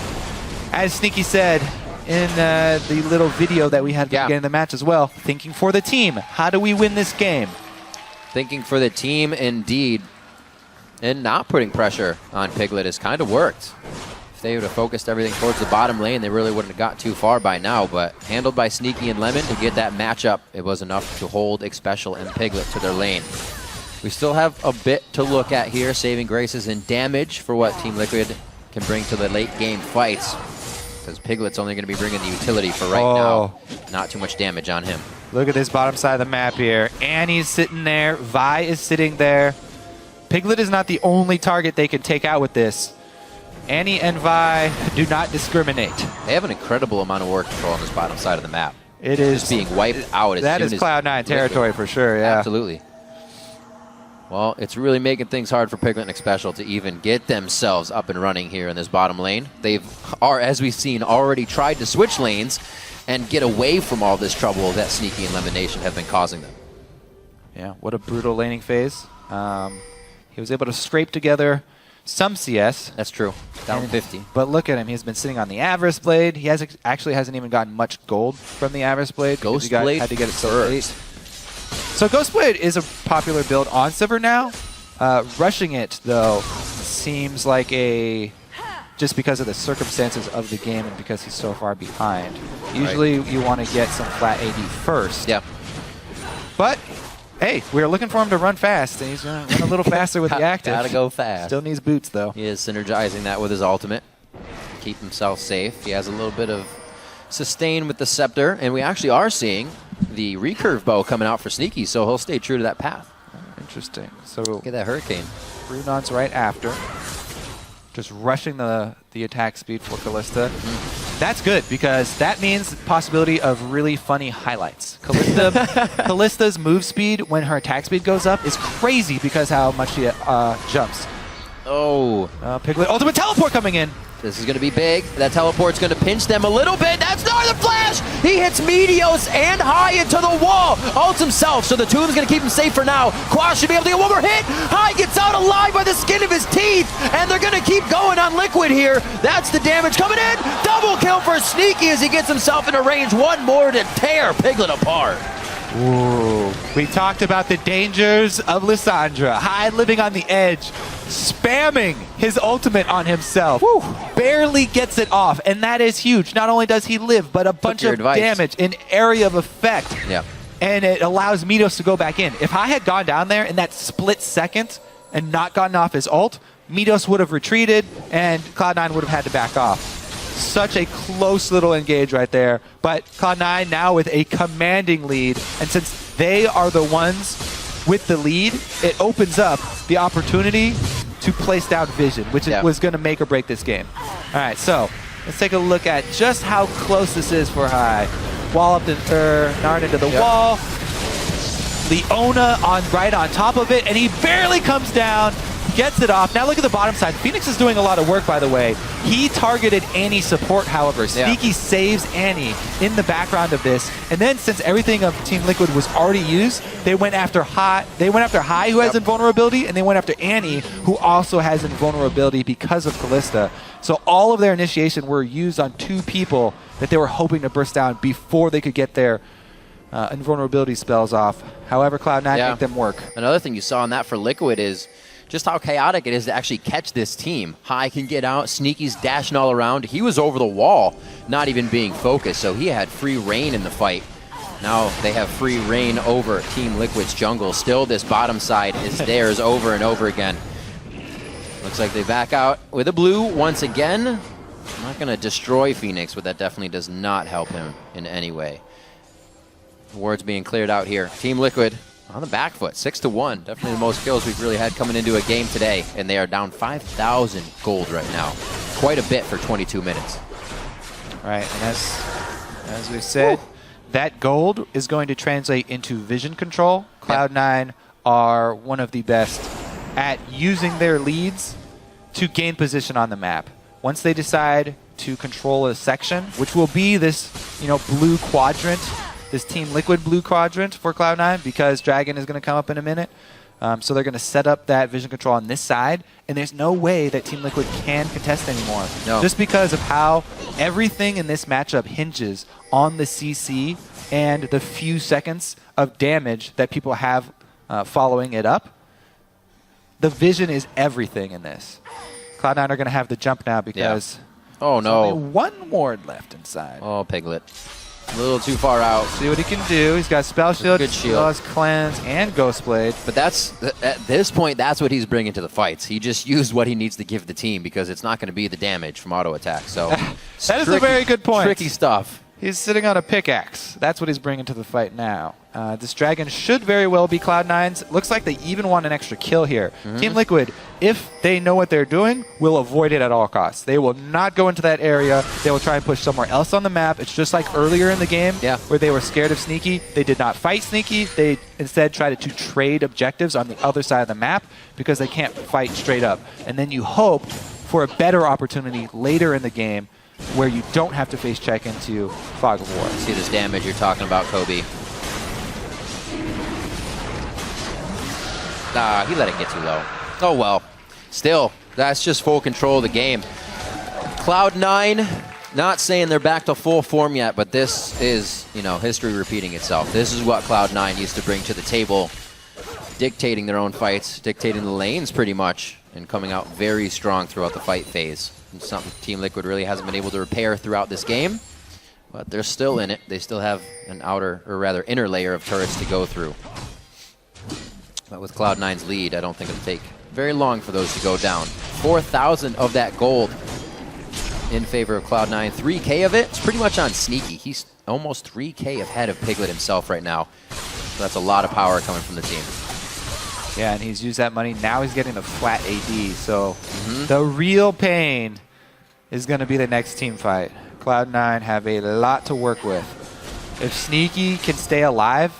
As Sneaky said in the little video that we had at the beginning of the match as well, thinking for the team. How do we win this game? Thinking for the team, indeed. And not putting pressure on Piglet has kind of worked. If they would have focused everything towards the bottom lane, they really wouldn't have got too far by now. But handled by Sneaky and Lemon to get that matchup, it was enough to hold Xpecial and Piglet to their lane. We still have a bit to look at here, saving graces and damage for what Team Liquid can bring to the late game fights. Because Piglet's only going to be bringing the utility for right now. Not too much damage on him. Look at this bottom side of the map here. Annie's sitting there. Vi is sitting there. Piglet is not the only target they can take out with this. Annie and Vi do not discriminate. They have an incredible amount of work control on this bottom side of the map. It is Just being wiped out as That soon is as Cloud9 territory for sure, yeah. Absolutely. Well, it's really making things hard for Piglet and Special to even get themselves up and running here in this bottom lane. As we've seen, already tried to switch lanes and get away from all this trouble that Sneaky and Lemonation have been causing them. Yeah, what a brutal laning phase. He was able to scrape together some CS. That's true. Down 50. But look at him. He's been sitting on the Avarice Blade. He actually hasn't even gotten much gold from the Avarice Blade. because Ghost Blade had to get it so late. So Ghost Blade is a popular build on Sivir now. Rushing it, though, seems like just because of the circumstances of the game and because he's so far behind. Usually you want to get some flat AD first. Yeah. But, hey, we're looking for him to run fast, and he's going to run a little faster with the active. Gotta go fast. Still needs boots, though. He is synergizing that with his ultimate. Keep himself safe. He has a little bit of sustain with the Scepter, and we actually are seeing the recurve bow coming out for Sneaky, so he'll stay true to that path. Interesting. So Look at that Hurricane. Runon's right after. Just rushing the attack speed for Kalista. That's good, because that means possibility of really funny highlights. Kalista's move speed when her attack speed goes up is crazy because how much she jumps. Oh, Piglet ultimate teleport coming in. this is going to be big. That teleport's going to pinch them a little bit. That's Northern Flash! He hits Meteos and High into the wall. Ults himself, so the Tomb's going to keep him safe for now. Quash should be able to get one more hit. High gets out alive by the skin of his teeth, and they're going to keep going on Liquid here. That's the damage coming in. Double kill for Sneaky as he gets himself into range. One more to tear Piglet apart. Ooh. We talked about the dangers of Lissandra. High living on the edge, spamming his ultimate on himself. Woo. Barely gets it off, and that is huge. Not only does he live, but a bunch of damage, an area of effect. Yeah. And it allows Meteos to go back in. If I had gone down there in that split second and not gotten off his ult, Meteos would have retreated, and Cloud9 would have had to back off. Such a close little engage right there. But Cloud9 now with a commanding lead. And since they are the ones with the lead, it opens up the opportunity to place down Vision, which was going to make or break this game. All right, so let's take a look at just how close this is for High. Wall up Nard into the wall. Leona right on top of it, and he barely comes down. Gets it off. Now look at the bottom side. Phoenix is doing a lot of work, by the way. He targeted Annie's support, however. Sneaky saves Annie in the background of this. And then since everything of Team Liquid was already used, they went after High, who has invulnerability, and they went after Annie, who also has invulnerability because of Kalista. So all of their initiation were used on two people that they were hoping to burst down before they could get their invulnerability spells off. However, Cloud9 make them work. Another thing you saw in that for Liquid is just how chaotic it is to actually catch this team. High can get out, Sneaky's dashing all around. He was over the wall, not even being focused, so he had free reign in the fight. Now they have free reign over Team Liquid's jungle. Still, this bottom side is theirs over and over again. Looks like they back out with a blue once again. I'm not going to destroy Phoenix, but that definitely does not help him in any way. Wards being cleared out here. Team Liquid on the back foot, 6-1. Definitely the most kills we've really had coming into a game today, and they are down 5,000 gold right now. Quite a bit for 22 minutes. All right, and as we said, that gold is going to translate into vision control. Cloud9 are one of the best at using their leads to gain position on the map. Once they decide to control a section, which will be this, blue quadrant, this Team Liquid blue quadrant for Cloud9, because Dragon is going to come up in a minute. So they're going to set up that vision control on this side, and there's no way that Team Liquid can contest anymore. No. Just because of how everything in this matchup hinges on the CC and the few seconds of damage that people have following it up. The vision is everything in this. Cloud9 are going to have the jump now because oh no, there's only one ward left inside. Oh, Piglet. A little too far out. See what he can do. He's got Spell Shield, Good shield. Cleanse, and Ghost Blade. But at this point, that's what he's bringing to the fights. He just used what he needs to give the team because it's not going to be the damage from auto attack. So that is a very good point. Tricky stuff. He's sitting on a pickaxe. That's what he's bringing to the fight now. This dragon should very well be Cloud9's. Looks like they even want an extra kill here. Team Liquid, if they know what they're doing, will avoid it at all costs. They will not go into that area. They will try and push somewhere else on the map. It's just like earlier in the game where they were scared of Sneaky. They did not fight Sneaky. They instead tried to trade objectives on the other side of the map because they can't fight straight up. And then you hope for a better opportunity later in the game where you don't have to face check into Fog of War. See this damage you're talking about, Kobe. Nah, he let it get too low. Oh well. Still, that's just full control of the game. Cloud9, not saying they're back to full form yet, but this is, history repeating itself. This is what Cloud9 used to bring to the table, dictating their own fights, dictating the lanes pretty much, and coming out very strong throughout the fight phase. And something Team Liquid really hasn't been able to repair throughout this game, but they're still in it. They still have an inner layer of turrets to go through. But with Cloud9's lead, I don't think it'll take very long for those to go down. 4,000 of that gold in favor of Cloud9. 3K of it, it's pretty much on Sneaky. He's almost 3K ahead of Piglet himself right now. So that's a lot of power coming from the team. Yeah, and he's used that money. Now he's getting the flat AD. So the real pain is going to be the next team fight. Cloud9 have a lot to work with. If Sneaky can stay alive,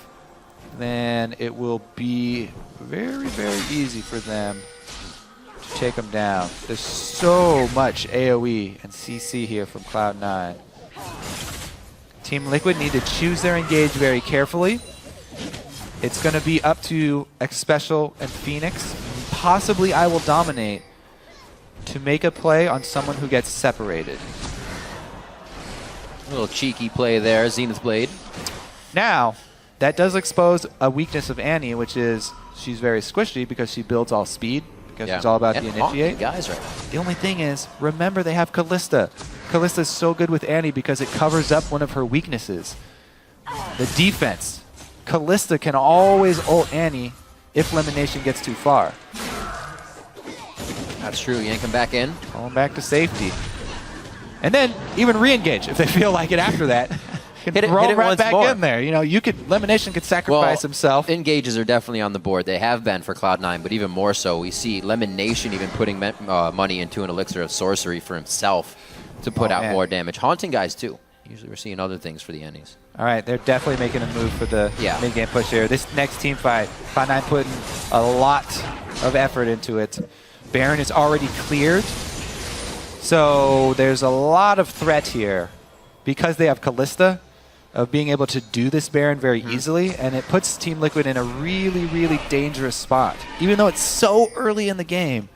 then it will be very, very easy for them to take him down. There's so much AoE and CC here from Cloud9. Team Liquid need to choose their engage very carefully. It's going to be up to Xpecial and Phoenix, possibly I Will Dominate, to make a play on someone who gets separated. A little cheeky play there, Zenith Blade. Now, that does expose a weakness of Annie, which is she's very squishy because she builds all speed, because she's all about the initiate. Guys right now. The only thing is, remember they have Kalista. Kalista's so good with Annie because it covers up one of her weaknesses. The defense. Kalista can always ult Annie if Elimination gets too far. That's true, yank him back in. Going back to safety. And then even re-engage if they feel like it after that. Hit it right once back more. in there. Elimination could sacrifice himself. Engages are definitely on the board. They have been for Cloud9, but even more so, we see Elimination even putting money into an Elixir of Sorcery for himself to put out more damage. Haunting guys too. Usually we're seeing other things for the Ennies. All right, they're definitely making a move for the mid-game push here. This next team fight, Cloud9 putting a lot of effort into it. Baron is already cleared, so there's a lot of threat here because they have Kalista of being able to do this Baron very easily, and it puts Team Liquid in a really, really dangerous spot. Even though it's so early in the game,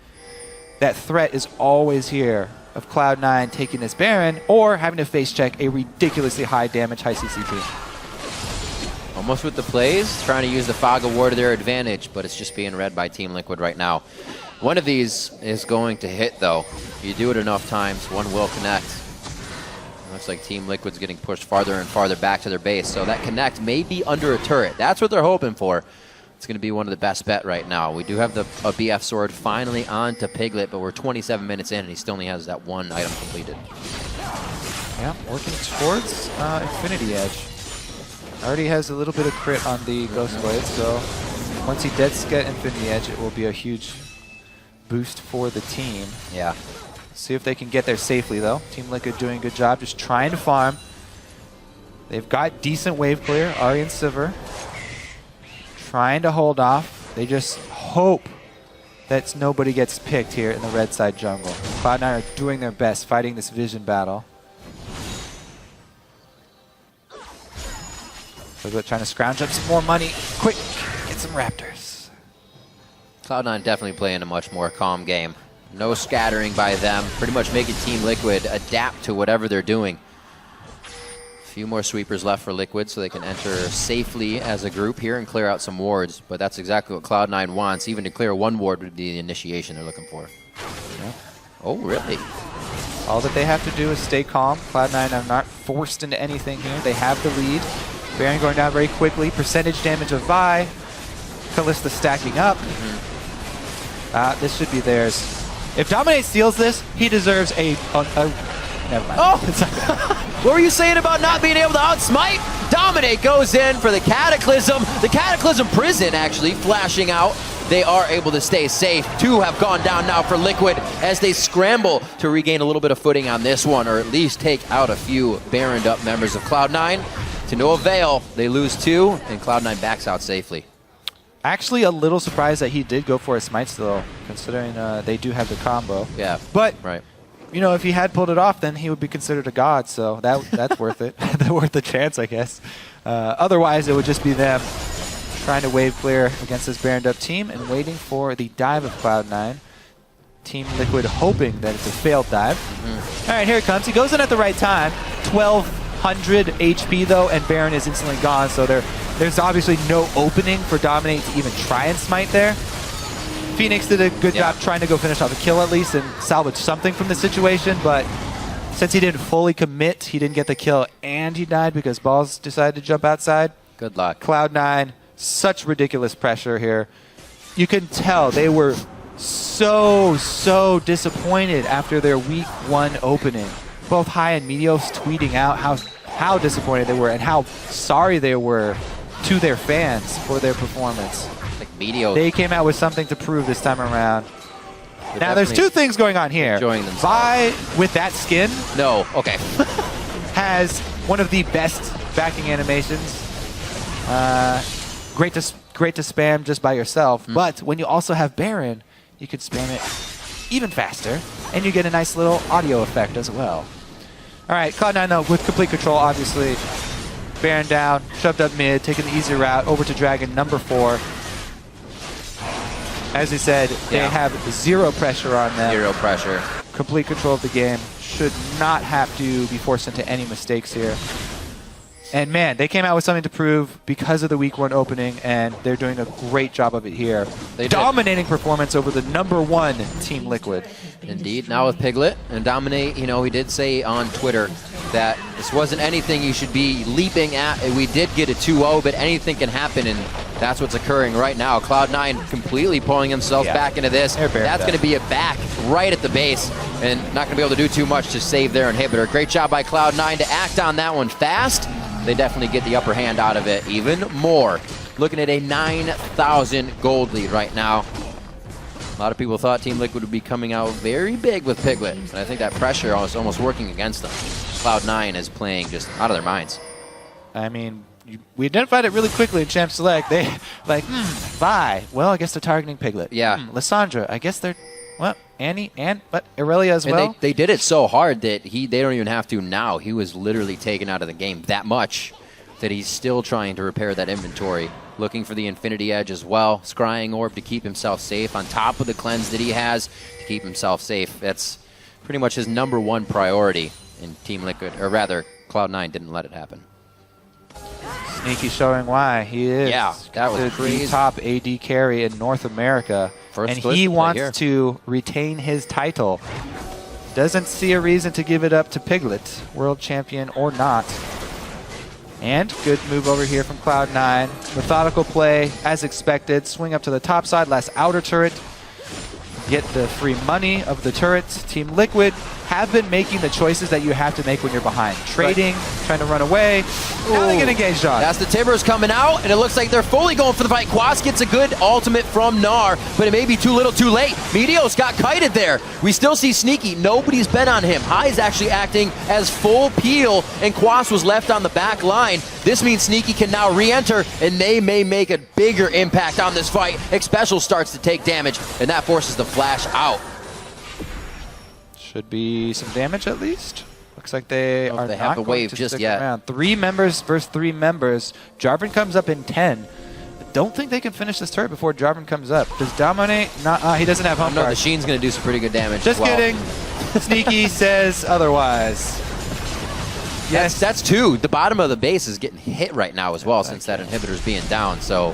that threat is always here of Cloud9 taking this Baron or having to face check a ridiculously high damage, high CC team. Almost with the plays, trying to use the Fog of War to their advantage, but it's just being read by Team Liquid right now. One of these is going to hit, though. You do it enough times, one will connect. Looks like Team Liquid's getting pushed farther and farther back to their base, so that connect may be under a turret. That's what they're hoping for. It's going to be one of the best bet right now. We do have a BF sword finally onto Piglet, but we're 27 minutes in, and he still only has that one item completed. Yeah, working towards Infinity Edge. Already has a little bit of crit on the Ghost Blade, so once he does get Infinity Edge, it will be a huge boost for the team. Yeah. See if they can get there safely, though. Team Liquid doing a good job, just trying to farm. They've got decent wave clear. Ahri and Sivir trying to hold off. They just hope that nobody gets picked here in the red side jungle. Cloud9 are doing their best fighting this vision battle. Piglet trying to scrounge up some more money. Quick, get some Raptors. Cloud9 definitely playing a much more calm game. No scattering by them. Pretty much making Team Liquid adapt to whatever they're doing. A few more sweepers left for Liquid so they can enter safely as a group here and clear out some wards. But that's exactly what Cloud9 wants. Even to clear one ward would be the initiation they're looking for. Yeah. Oh, really? All that they have to do is stay calm. Cloud9 are not forced into anything here. They have the lead. Baron going down very quickly. Percentage damage of Vi. Kalista stacking up. This should be theirs. If Dominate steals this, he deserves a Never mind. Oh! What were you saying about not being able to outsmite? Dominate goes in for the Cataclysm. The Cataclysm Prison actually flashing out. They are able to stay safe. 2 have gone down now for Liquid as they scramble to regain a little bit of footing on this one, or at least take out a few Baroned up members of Cloud9. To no avail, they lose 2, and Cloud9 backs out safely. Actually, a little surprised that he did go for a smite still, considering they do have the combo. Yeah, But, right. you know, if he had pulled it off, then he would be considered a god, so that's worth it. Worth the chance, I guess. Otherwise, it would just be them trying to wave clear against this Baroned up team and waiting for the dive of Cloud9. Team Liquid hoping that it's a failed dive. All right, here it comes. He goes in at the right time. 1,200 HP, though, and Baron is instantly gone, so there's obviously no opening for Dominate to even try and smite there. Phoenix did a good job trying to go finish off a kill at least and salvage something from the situation, but since he didn't fully commit, he didn't get the kill and he died because Balls decided to jump outside. Good luck. Cloud9, such ridiculous pressure here. You can tell they were so disappointed after their week 1 opening. Both High and Meteos tweeting out how disappointed they were and how sorry they were to their fans for their performance. Like Meteos. They came out with something to prove this time around. Now, there's 2 things going on here. Enjoying themselves. Vi, with that skin, No, okay. has one of the best backing animations. Great to spam just by yourself, but when you also have Baron, you could spam it even faster, and you get a nice little audio effect as well. All right, Cloud9 though with complete control, obviously. Baron down, shoved up mid, taking the easy route over to Dragon number 4. As he said, they have 0 pressure on them. 0 pressure. Complete control of the game. Should not have to be forced into any mistakes here. And man, they came out with something to prove because of the week 1 opening, and they're doing a great job of it here. They did. Dominating performance over the number 1 Team Liquid. Indeed, now with Piglet and Dominate, you know, he did say on Twitter that this wasn't anything you should be leaping at. We did get a 2-0, but anything can happen, and that's what's occurring right now. Cloud9 completely pulling themselves back into this. That's going to be a back right at the base, and not going to be able to do too much to save their inhibitor. Great job by Cloud9 to act on that one fast. They definitely get the upper hand out of it even more. Looking at a 9,000 gold lead right now. A lot of people thought Team Liquid would be coming out very big with Piglet, and I think that pressure was almost working against them. Cloud9 is playing just out of their minds. I mean, we identified it really quickly in Champ Select. They like, Vi. Well, I guess they're targeting Piglet. Yeah. Lissandra. I guess they're, well, Annie but Irelia as well. And they did it so hard that they don't even have to now. He was literally taken out of the game that much that he's still trying to repair that inventory. Looking for the Infinity Edge as well. Scrying Orb to keep himself safe on top of the cleanse that he has to keep himself safe. That's pretty much his number 1 priority in Team Liquid, or rather, Cloud9 didn't let it happen. Sneaky showing why he is. Yeah, that was crazy. The top AD carry in North America. First and split he play wants here. to retain his title. Doesn't see a reason to give it up to Piglet, world champion or not. And good move over here from Cloud9. Methodical play, as expected. Swing up to the top side, last outer turret. Get the free money of the turrets. Team Liquid have been making the choices that you have to make when you're behind. Trading, trying to run away. Now they get engaged on. That's the Timbers coming out, and it looks like they're fully going for the fight. Quas gets a good ultimate from Gnar, but it may be too little too late. Meteos got kited there. We still see Sneaky. Nobody's bet on him. High's actually acting as full peel, and Quas was left on the back line. This means Sneaky can now re-enter, and they may make a bigger impact on this fight. Xpecial starts to take damage, and that forces the flash out. Should be some damage at least. Looks like they are they not have the going wave to just stick yet. around. 3 members versus 3 members. Jarvan comes up in 10. I don't think they can finish this turret before Jarvan comes up. Does Dominate? Not. He doesn't have home No, the guard. Sheen's going to do some pretty good damage. Just as well. kidding. Sneaky says otherwise. Yes. That's 2. The bottom of the base is getting hit right now as well, since that inhibitor's being down. So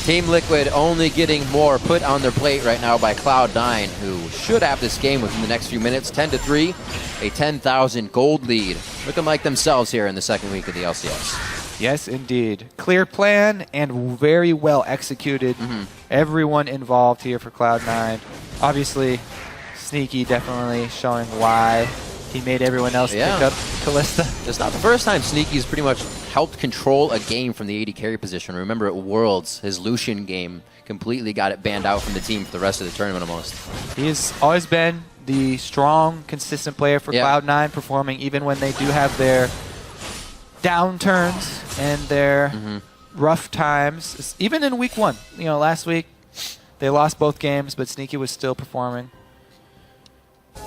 Team Liquid only getting more put on their plate right now by Cloud9, who should have this game within the next few minutes. 10-3, a 10,000 gold lead. Looking like themselves here in the second week of the LCS. Yes, indeed. Clear plan and very well executed. Everyone involved here for Cloud9. Obviously, Sneaky definitely showing why He made everyone else pick up Kalista. It's not the first time Sneaky's pretty much helped control a game from the AD carry position. Remember at Worlds, his Lucian game completely got it banned out from the team for the rest of the tournament almost. He has always been the strong, consistent player for Cloud9, performing even when they do have their downturns and their rough times. Even in week 1, you know, last week they lost both games, but Sneaky was still performing.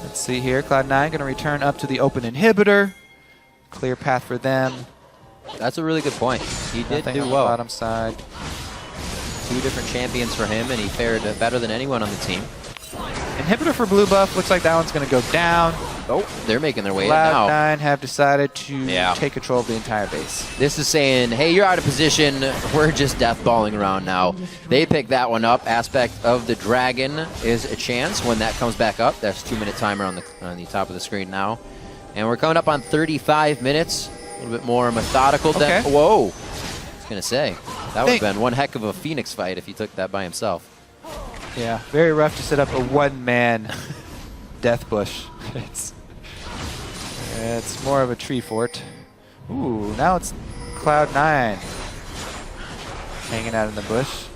Let's see here. Cloud9 going to return up to the open inhibitor. Clear path for them. That's a really good point. He did Nothing do on the well. bottom side. 2 different champions for him, and he fared better than anyone on the team. Inhibitor for blue buff. Looks like that one's going to go down. Oh, they're making their way in now. Cloud9 have decided to take control of the entire base. This is saying, hey, you're out of position. We're just deathballing around now. They pick that one up. Aspect of the Dragon is a chance when that comes back up. That's 2-minute timer on the top of the screen now. And we're coming up on 35 minutes. A little bit more methodical. Okay. Whoa. I was going to say, that would have been one heck of a Phoenix fight if he took that by himself. Yeah, very rough to set up a one-man death bush. It's more of a tree fort. Ooh, now it's Cloud9 hanging out in the bush.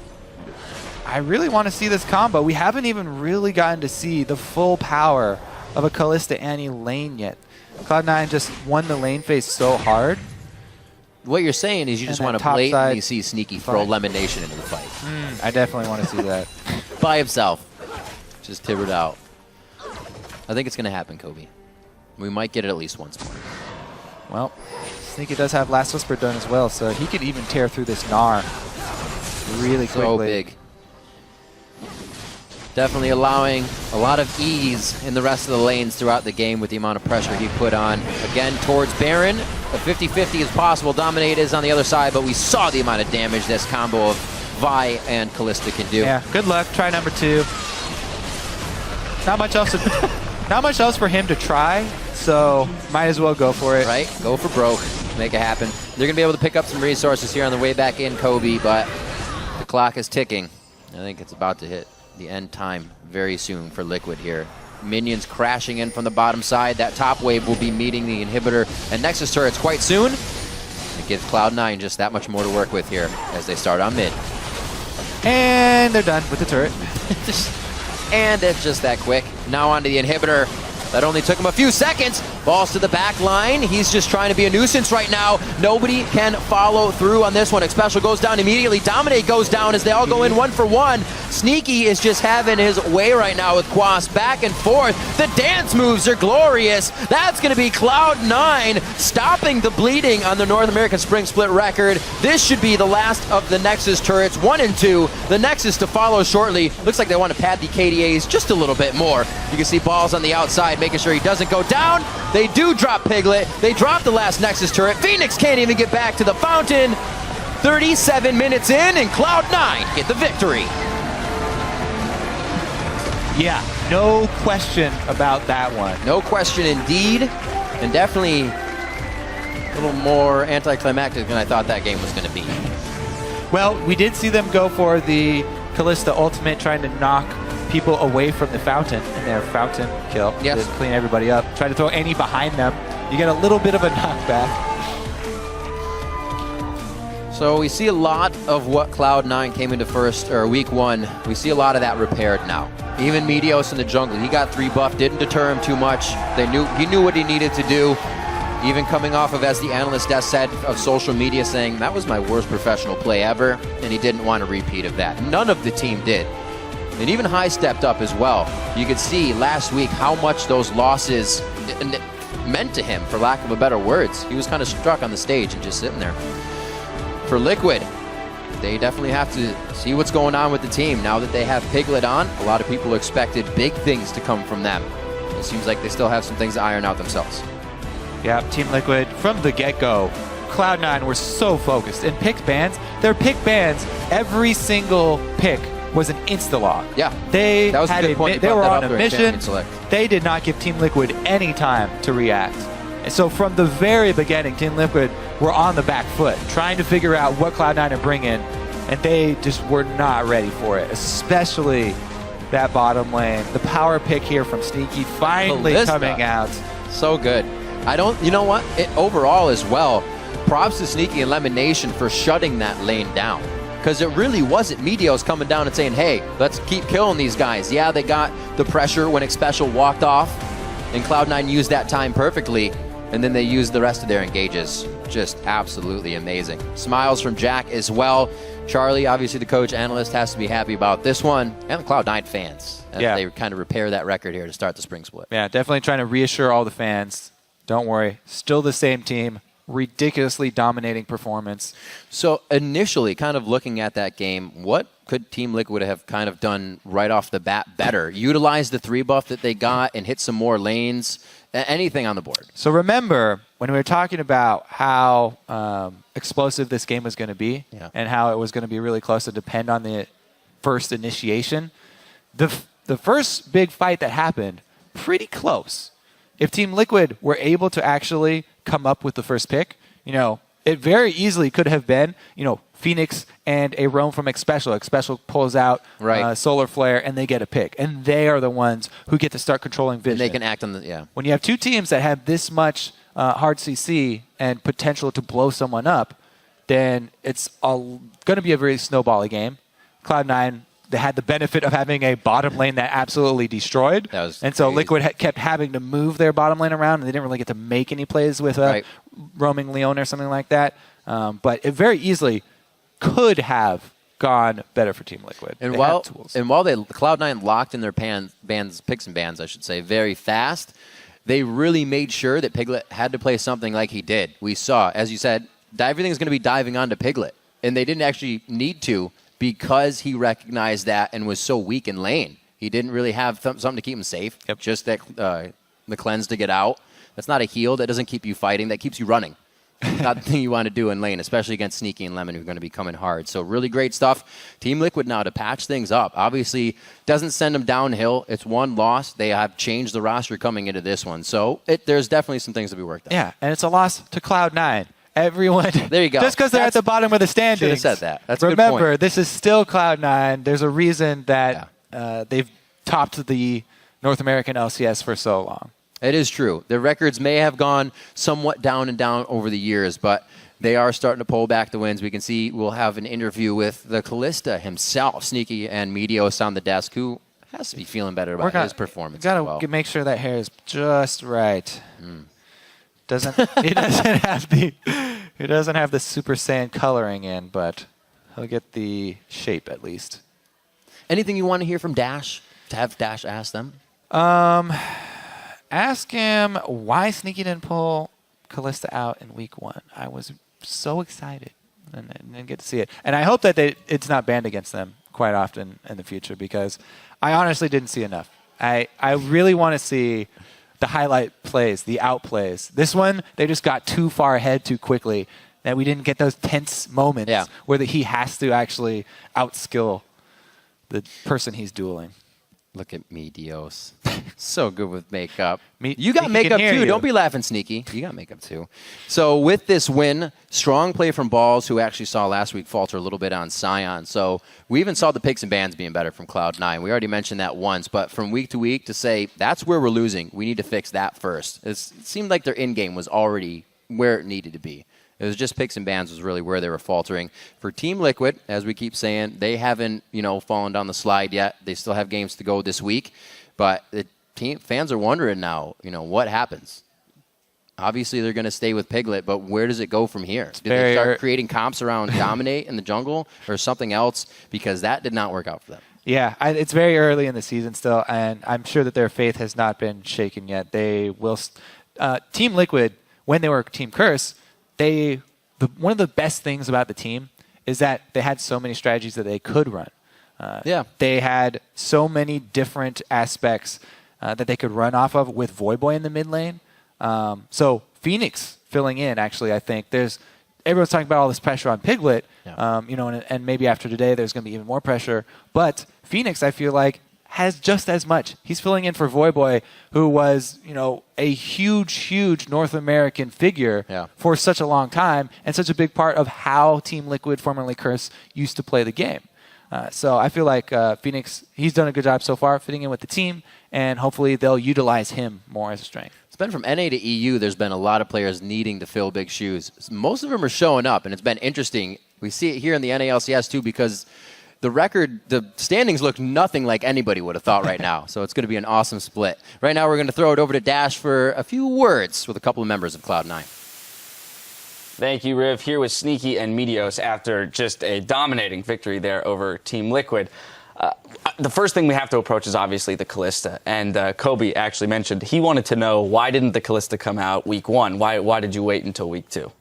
I really want to see this combo. We haven't even really gotten to see the full power of a Kalista Annie lane yet. Cloud9 just won the lane phase so hard. What you're saying is you just want to blatantly see Sneaky throw Lemon Nation into the fight. I definitely want to see that. By himself. Just tibbered out. I think it's going to happen, Kobe. We might get it at least once more. Well, Sneaky does have Last Whisper done as well, so he could even tear through this Gnar really quickly. So big. Definitely allowing a lot of ease in the rest of the lanes throughout the game with the amount of pressure he put on. Again, towards Baron. A 50-50 is possible. Dominate is on the other side, but we saw the amount of damage this combo of Vi and Kalista can do. Yeah, good luck. Try number 2. Not much else. Not much else for him to try, so might as well go for it. Right? Go for broke. Make it happen. They're going to be able to pick up some resources here on the way back in, Kobe, but the clock is ticking. I think it's about to hit the end time very soon for Liquid here. Minions crashing in from the bottom side. That top wave will be meeting the inhibitor and Nexus turrets quite soon. It gives Cloud9 just that much more to work with here as they start on mid. And they're done with the turret. And it's just that quick. Now onto the inhibitor. That only took him a few seconds. Balls to the back line. He's just trying to be a nuisance right now. Nobody can follow through on this one. Xpecial goes down immediately. Dominate goes down as they all go in 1 for 1. Sneaky is just having his way right now with Quas back and forth. The dance moves are glorious. That's going to be Cloud9 stopping the bleeding on the North American Spring Split record. This should be the last of the Nexus turrets, 1 and 2. The Nexus to follow shortly. Looks like they want to pad the KDAs just a little bit more. You can see Balls on the outside making sure he doesn't go down. They do drop Piglet. They drop the last Nexus turret. Phoenix can't even get back to the fountain. 37 minutes in, and Cloud9 get the victory. Yeah, no question about that one. No question indeed, and definitely a little more anticlimactic than I thought that game was going to be. Well, we did see them go for the Kalista ultimate, trying to knock people away from the fountain in their fountain kill. Yes. To clean everybody up. Try to throw Annie behind them. You get a little bit of a knockback. So we see a lot of what Cloud9 came into week 1. We see a lot of that repaired now. Even Meteos in the jungle, he got 3 buff, didn't deter him too much. He knew what he needed to do. Even coming off of, as the analyst Des said, of social media saying, that was my worst professional play ever, and he didn't want a repeat of that. None of the team did. And even High stepped up as well. You could see last week how much those losses meant to him, for lack of a better words. He was kind of struck on the stage and just sitting there. For Liquid, they definitely have to see what's going on with the team. Now that they have Piglet on, a lot of people expected big things to come from them. It seems like they still have some things to iron out themselves. Yeah, Team Liquid, from the get-go, Cloud9 were so focused. And picked bans, their pick bans, every single pick was an insta-log. Yeah, they that was a good point. They were on a during mission. Champion Select. They did not give Team Liquid any time to react. And so from the very beginning, Team Liquid were on the back foot, trying to figure out what Cloud9 are bringing, and they just were not ready for it, especially that bottom lane. The power pick here from Sneaky finally Kalista. coming out. So good. You know what? Overall as well, props to Sneaky and Lemon Nation for shutting that lane down. Because it really wasn't Meteos coming down and saying, hey, let's keep killing these guys. Yeah, they got the pressure when Xpecial walked off, and Cloud9 used that time perfectly, and then they used the rest of their engages. Just absolutely amazing. Smiles from Jack as well. Charlie, obviously the coach analyst, has to be happy about this one, and the Cloud9 fans. As they kind of repair that record here to start the spring split. Yeah, definitely trying to reassure all the fans. Don't worry, still the same team. Ridiculously dominating performance. So initially, kind of looking at that game, what could Team Liquid have kind of done right off the bat better? Utilize the 3 buff that they got and hit some more lanes? Anything on the board? So remember, when we were talking about how explosive this game was going to be and how it was going to be really close to depend on the first initiation, the first big fight that happened, pretty close. If Team Liquid were able to actually come up with the first pick, it very easily could have been, Phoenix and a roam from Xpecial. Xpecial pulls out Solar Flare, and they get a pick. And they are the ones who get to start controlling vision. And they can act on the, When you have 2 teams that have this much hard CC and potential to blow someone up, then it's going to be a very snowbally game. Cloud9, they had the benefit of having a bottom lane that absolutely destroyed. And so Liquid kept having to move their bottom lane around, and they didn't really get to make any plays with a roaming Leona or something like that. But it very easily could have gone better for Team Liquid. And while Cloud9 locked in their picks and bans, I should say, very fast, they really made sure that Piglet had to play something like he did. We saw, as you said, everything's going to be diving onto Piglet. And they didn't actually need to, because he recognized that and was so weak in lane. He didn't really have something to keep him safe. Just that the cleanse to get out. That's not a heal. That doesn't keep you fighting. That keeps you running. Not the thing you want to do in lane, especially against Sneaky and Lemon, who are going to be coming hard. So really great stuff. Team Liquid now to patch things up. Obviously, doesn't send them downhill. It's one loss. They have changed the roster coming into this one. So there's definitely some things to be worked on. Yeah, and it's a loss to Cloud9. Everyone, there you go. Just because they're at the bottom of the standings. Should have said that. That's remember, a good point. This is still Cloud9. There's a reason that they've topped the North American LCS for so long. It is true. Their records may have gone somewhat down and down over the years, but they are starting to pull back the wins. We can see we'll have an interview with the Kalista himself, Sneaky and Meteos on the desk, who has to be feeling better about his performance. Got to make sure that hair is just right. He doesn't have the Super Saiyan coloring in, but he'll get the shape at least. Anything you want to hear from Dash? To have Dash ask them? Ask him why Sneaky didn't pull Kalista out in week 1. I was so excited and didn't get to see it. And I hope that it's not banned against them quite often in the future, because I honestly didn't see enough. I really want to see the highlight plays, the outplays. This one, they just got too far ahead too quickly, that we didn't get those tense moments where he has to actually outskill the person he's dueling. Look at me, Dios. So good with makeup. You got makeup too. Don't be laughing, Sneaky. You got makeup too. So with this win, strong play from Balls, who actually saw last week falter a little bit on Sion. So we even saw the picks and bans being better from Cloud9. We already mentioned that once, but from week to week to say that's where we're losing, we need to fix that first. It seemed like their in-game was already where it needed to be. It was just picks and bans was really where they were faltering. For Team Liquid, as we keep saying, they haven't, fallen down the slide yet. They still have games to go this week. But the fans are wondering now, what happens? Obviously, they're going to stay with Piglet, but where does it go from here? Do they start creating comps around Dominate in the jungle or something else? Because that did not work out for them. Yeah, it's very early in the season still, and I'm sure that their faith has not been shaken yet. They will. Team Liquid, when they were Team Curse, one of the best things about the team is that they had so many strategies that they could run. They had so many different aspects that they could run off of with Voyboy in the mid lane. So Phoenix filling in, actually, I think everyone's talking about all this pressure on Piglet, and maybe after today there's going to be even more pressure. But Phoenix, I feel like, has just as much. He's filling in for Voyboy, who was, a huge North American figure for such a long time and such a big part of how Team Liquid, formerly Curse, used to play the game. So I feel like Phoenix, he's done a good job so far fitting in with the team, and hopefully they'll utilize him more as a strength. It's been from NA to EU, there's been a lot of players needing to fill big shoes. Most of them are showing up, and it's been interesting. We see it here in the NALCS too, because the standings look nothing like anybody would have thought right now. So it's going to be an awesome split. Right now we're going to throw it over to Dash for a few words with a couple of members of Cloud9. Thank you, Riv. Here with Sneaky and Meteos after just a dominating victory there over Team Liquid. The first thing we have to approach is obviously the Kalista. And Kobe actually mentioned he wanted to know, why didn't the Kalista come out week 1? Why did you wait until week 2?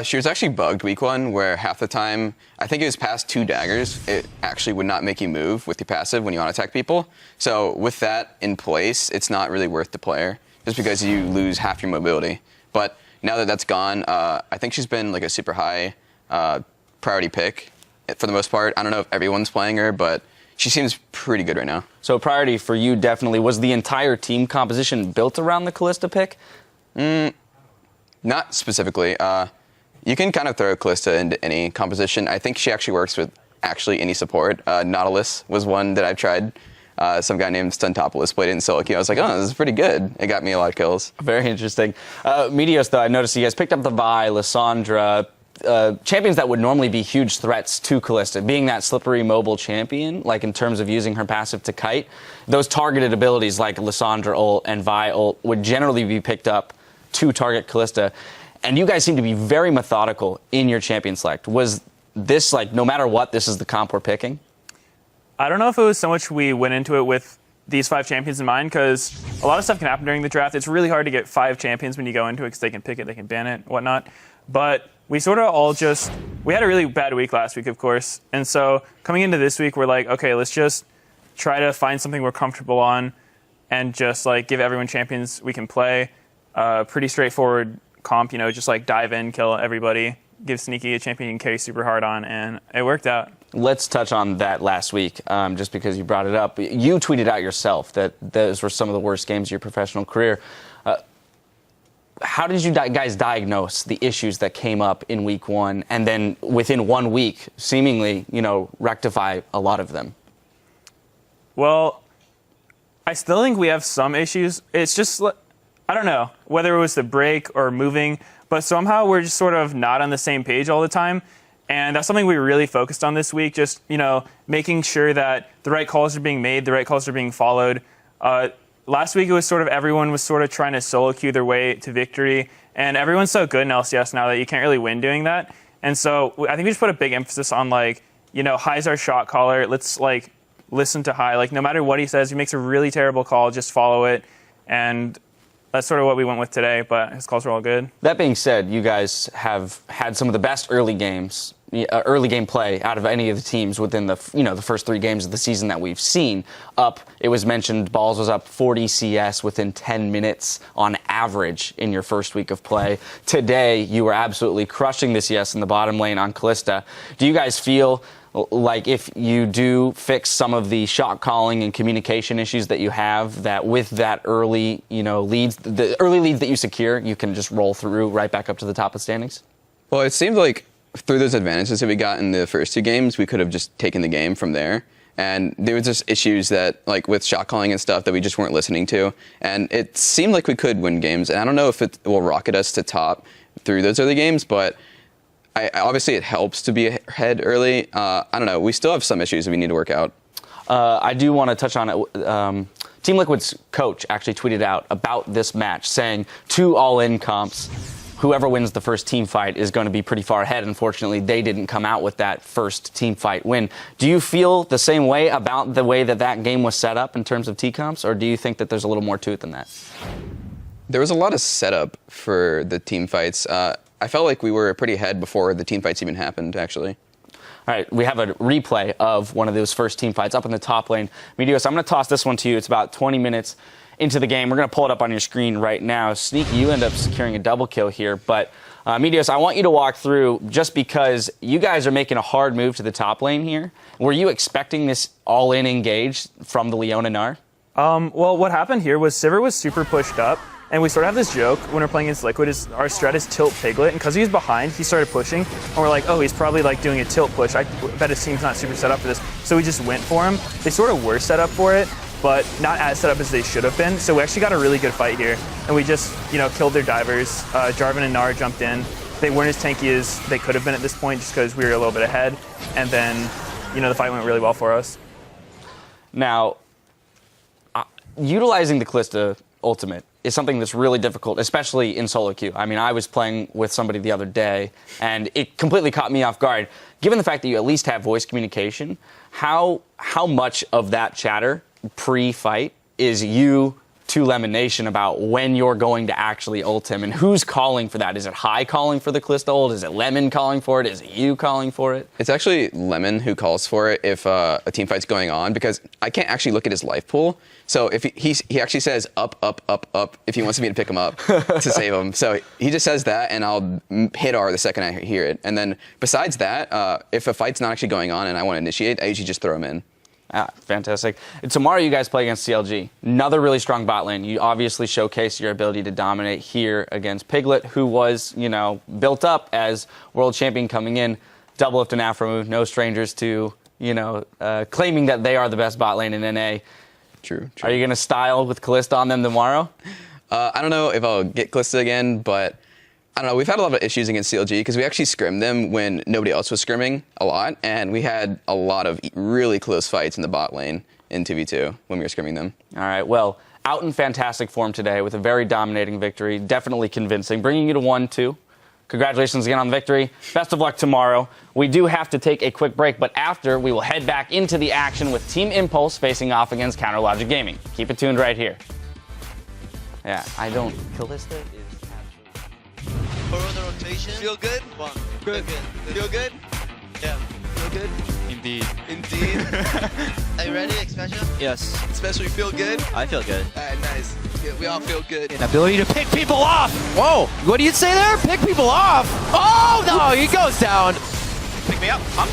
She was actually bugged week 1, where half the time, I think it was past 2 daggers, it actually would not make you move with your passive when you want to attack people. So with that in place, it's not really worth the player, just because you lose half your mobility. But now that that's gone, I think she's been like a super high priority pick for the most part. I don't know if everyone's playing her, but she seems pretty good right now. So priority for you definitely. Was the entire team composition built around the Kalista pick? Not specifically. You can kind of throw Kalista into any composition. I think she actually works with any support. Nautilus was one that I've tried. Some guy named Stuntopoulos played it in Solo queue. I was like, oh, this is pretty good. It got me a lot of kills. Very interesting. Meteos, though, I noticed you guys picked up the Vi, Lissandra, champions that would normally be huge threats to Kalista. Being that slippery mobile champion, like in terms of using her passive to kite, those targeted abilities like Lissandra ult and Vi ult would generally be picked up to target Kalista. And you guys seem to be very methodical in your champion select. Was this like, no matter what, this is the comp we're picking? I don't know if it was so much we went into it with these 5 champions in mind, because a lot of stuff can happen during the draft. It's really hard to get 5 champions when you go into it, because they can pick it, they can ban it, whatnot. But we sort of all we had a really bad week last week, of course. And so coming into this week, we're like, okay, let's just try to find something we're comfortable on and just like give everyone champions we can play. Pretty straightforward comp, just like dive in, kill everybody, give Sneaky a champion you can carry super hard on, and it worked out. Let's touch on that last week, just because you brought it up. You tweeted out yourself that those were some of the worst games of your professional career. How did you guys diagnose the issues that came up in week 1, and then within 1 week, seemingly, rectify a lot of them? Well, I still think we have some issues. It's just, I don't know whether it was the break or moving, but somehow we're just sort of not on the same page all the time. And that's something we really focused on this week, just, making sure that the right calls are being made, the right calls are being followed. Last week, it was sort of everyone was sort of trying to solo queue their way to victory. And everyone's so good in LCS now that you can't really win doing that. And so I think we just put a big emphasis on, Hai's our shot caller. Let's, listen to Hai. No matter what he says, he makes a really terrible call, just follow it. And that's sort of what we went with today, but his calls were all good. That being said, you guys have had some of the best early game play out of any of the teams within the first 3 games of the season that we've seen. It was mentioned, Balls was up 40 CS within 10 minutes on average in your first week of play. Today, you were absolutely crushing the CS in the bottom lane on Kalista. Do you guys feel like if you do fix some of the shot calling and communication issues that you have, that with that early, leads, the early leads that you secure, you can just roll through right back up to the top of standings? Well, it seemed like through those advantages that we got in the first 2 games, we could have just taken the game from there. And there was just issues that, with shot calling and stuff that we just weren't listening to. And it seemed like we could win games. And I don't know if it will rocket us to top through those early games, but obviously it helps to be ahead early. I don't know. We still have some issues that we need to work out. I do want to touch on it. Team Liquid's coach actually tweeted out about this match, saying 2 all-in comps, whoever wins the first team fight is going to be pretty far ahead. Unfortunately, they didn't come out with that first team fight win. Do you feel the same way about the way that game was set up in terms of T-comps, or do you think that there's a little more to it than that? There was a lot of setup for the team fights. I felt like we were pretty ahead before the team fights even happened, actually. All right, we have a replay of one of those first team fights up in the top lane. Meteos, I'm going to toss this one to you. It's about 20 minutes into the game. We're going to pull it up on your screen right now. Sneaky, you end up securing a double kill here. But, Meteos, I want you to walk through, just because you guys are making a hard move to the top lane here. Were you expecting this all-in engage from the Leona Gnar? Well, what happened here was Sivir was super pushed up. And we sort of have this joke when we're playing against Liquid, is our strat is tilt Piglet, and because he was behind, he started pushing, and we're like, oh, he's probably doing a tilt push. I bet his team's not super set up for this. So we just went for him. They sort of were set up for it, but not as set up as they should have been. So we actually got a really good fight here. and we just, killed their divers. Jarvan and Nara jumped in. They weren't as tanky as they could have been at this point just because we were a little bit ahead. And then, the fight went really well for us. Now, utilizing the Kalista ultimate is something that's really difficult, especially in solo queue. I mean, I was playing with somebody the other day, and it completely caught me off guard. Given the fact that you at least have voice communication, how much of that chatter pre-fight is you to Lemon Nation about when you're going to actually ult him, and who's calling for that? Is it High calling for the Kalista ult? Is it Lemon calling for it? Is it you calling for it? It's actually Lemon who calls for it if a team fight's going on, because I can't actually look at his life pool. So if he actually says up, up, up, up if he wants me to pick him up to save him. So he just says that, and I'll hit R the second I hear it. And then besides that, if a fight's not actually going on and I want to initiate, I usually just throw him in. Fantastic. Tomorrow you guys play against CLG. Another really strong bot lane. You obviously showcase your ability to dominate here against Piglet, who was, built up as world champion coming in. Doublelift and Afro, no strangers to, claiming that they are the best bot lane in NA. True. Are you going to style with Kalista on them tomorrow? I don't know if I'll get Kalista again, but I don't know. We've had a lot of issues against CLG because we actually scrimmed them when nobody else was scrimming a lot, and we had a lot of really close fights in the bot lane in 2v2 when we were scrimming them. All right, well, out in fantastic form today with a very dominating victory, definitely convincing, bringing you to 1-2. Congratulations again on the victory. Best of luck tomorrow. We do have to take a quick break, but after, we will head back into the action with Team Impulse facing off against Counter Logic Gaming. Keep it tuned right here. Yeah, Kalista is actually... Follow the rotation. Feel good? One. Good. Feel good? Yeah. Feel good? Indeed. Are you ready, Expansion? Yes. Especially feel good? I feel good. Alright, nice. Yeah, we all feel good. An ability to pick people off. Whoa, what do you say there? Pick people off. Oh, no, he goes down. Pick me up. Up.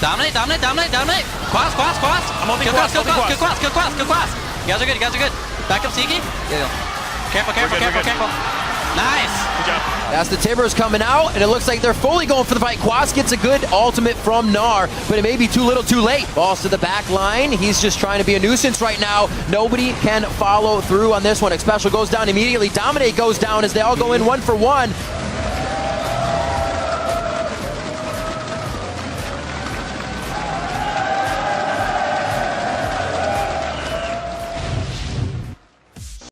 Dominate. Quas. I'm holding quas. Kill quas. You guys are good. Back up, Siki. Yeah. Careful. Nice. Good job. As the Timbers coming out, and it looks like they're fully going for the fight. Quas gets a good ultimate from Gnar, but it may be too little too late. Balls to the back line. He's just trying to be a nuisance right now. Nobody can follow through on this one. Xpecial goes down immediately. Dominate goes down as they all go in 1 for 1.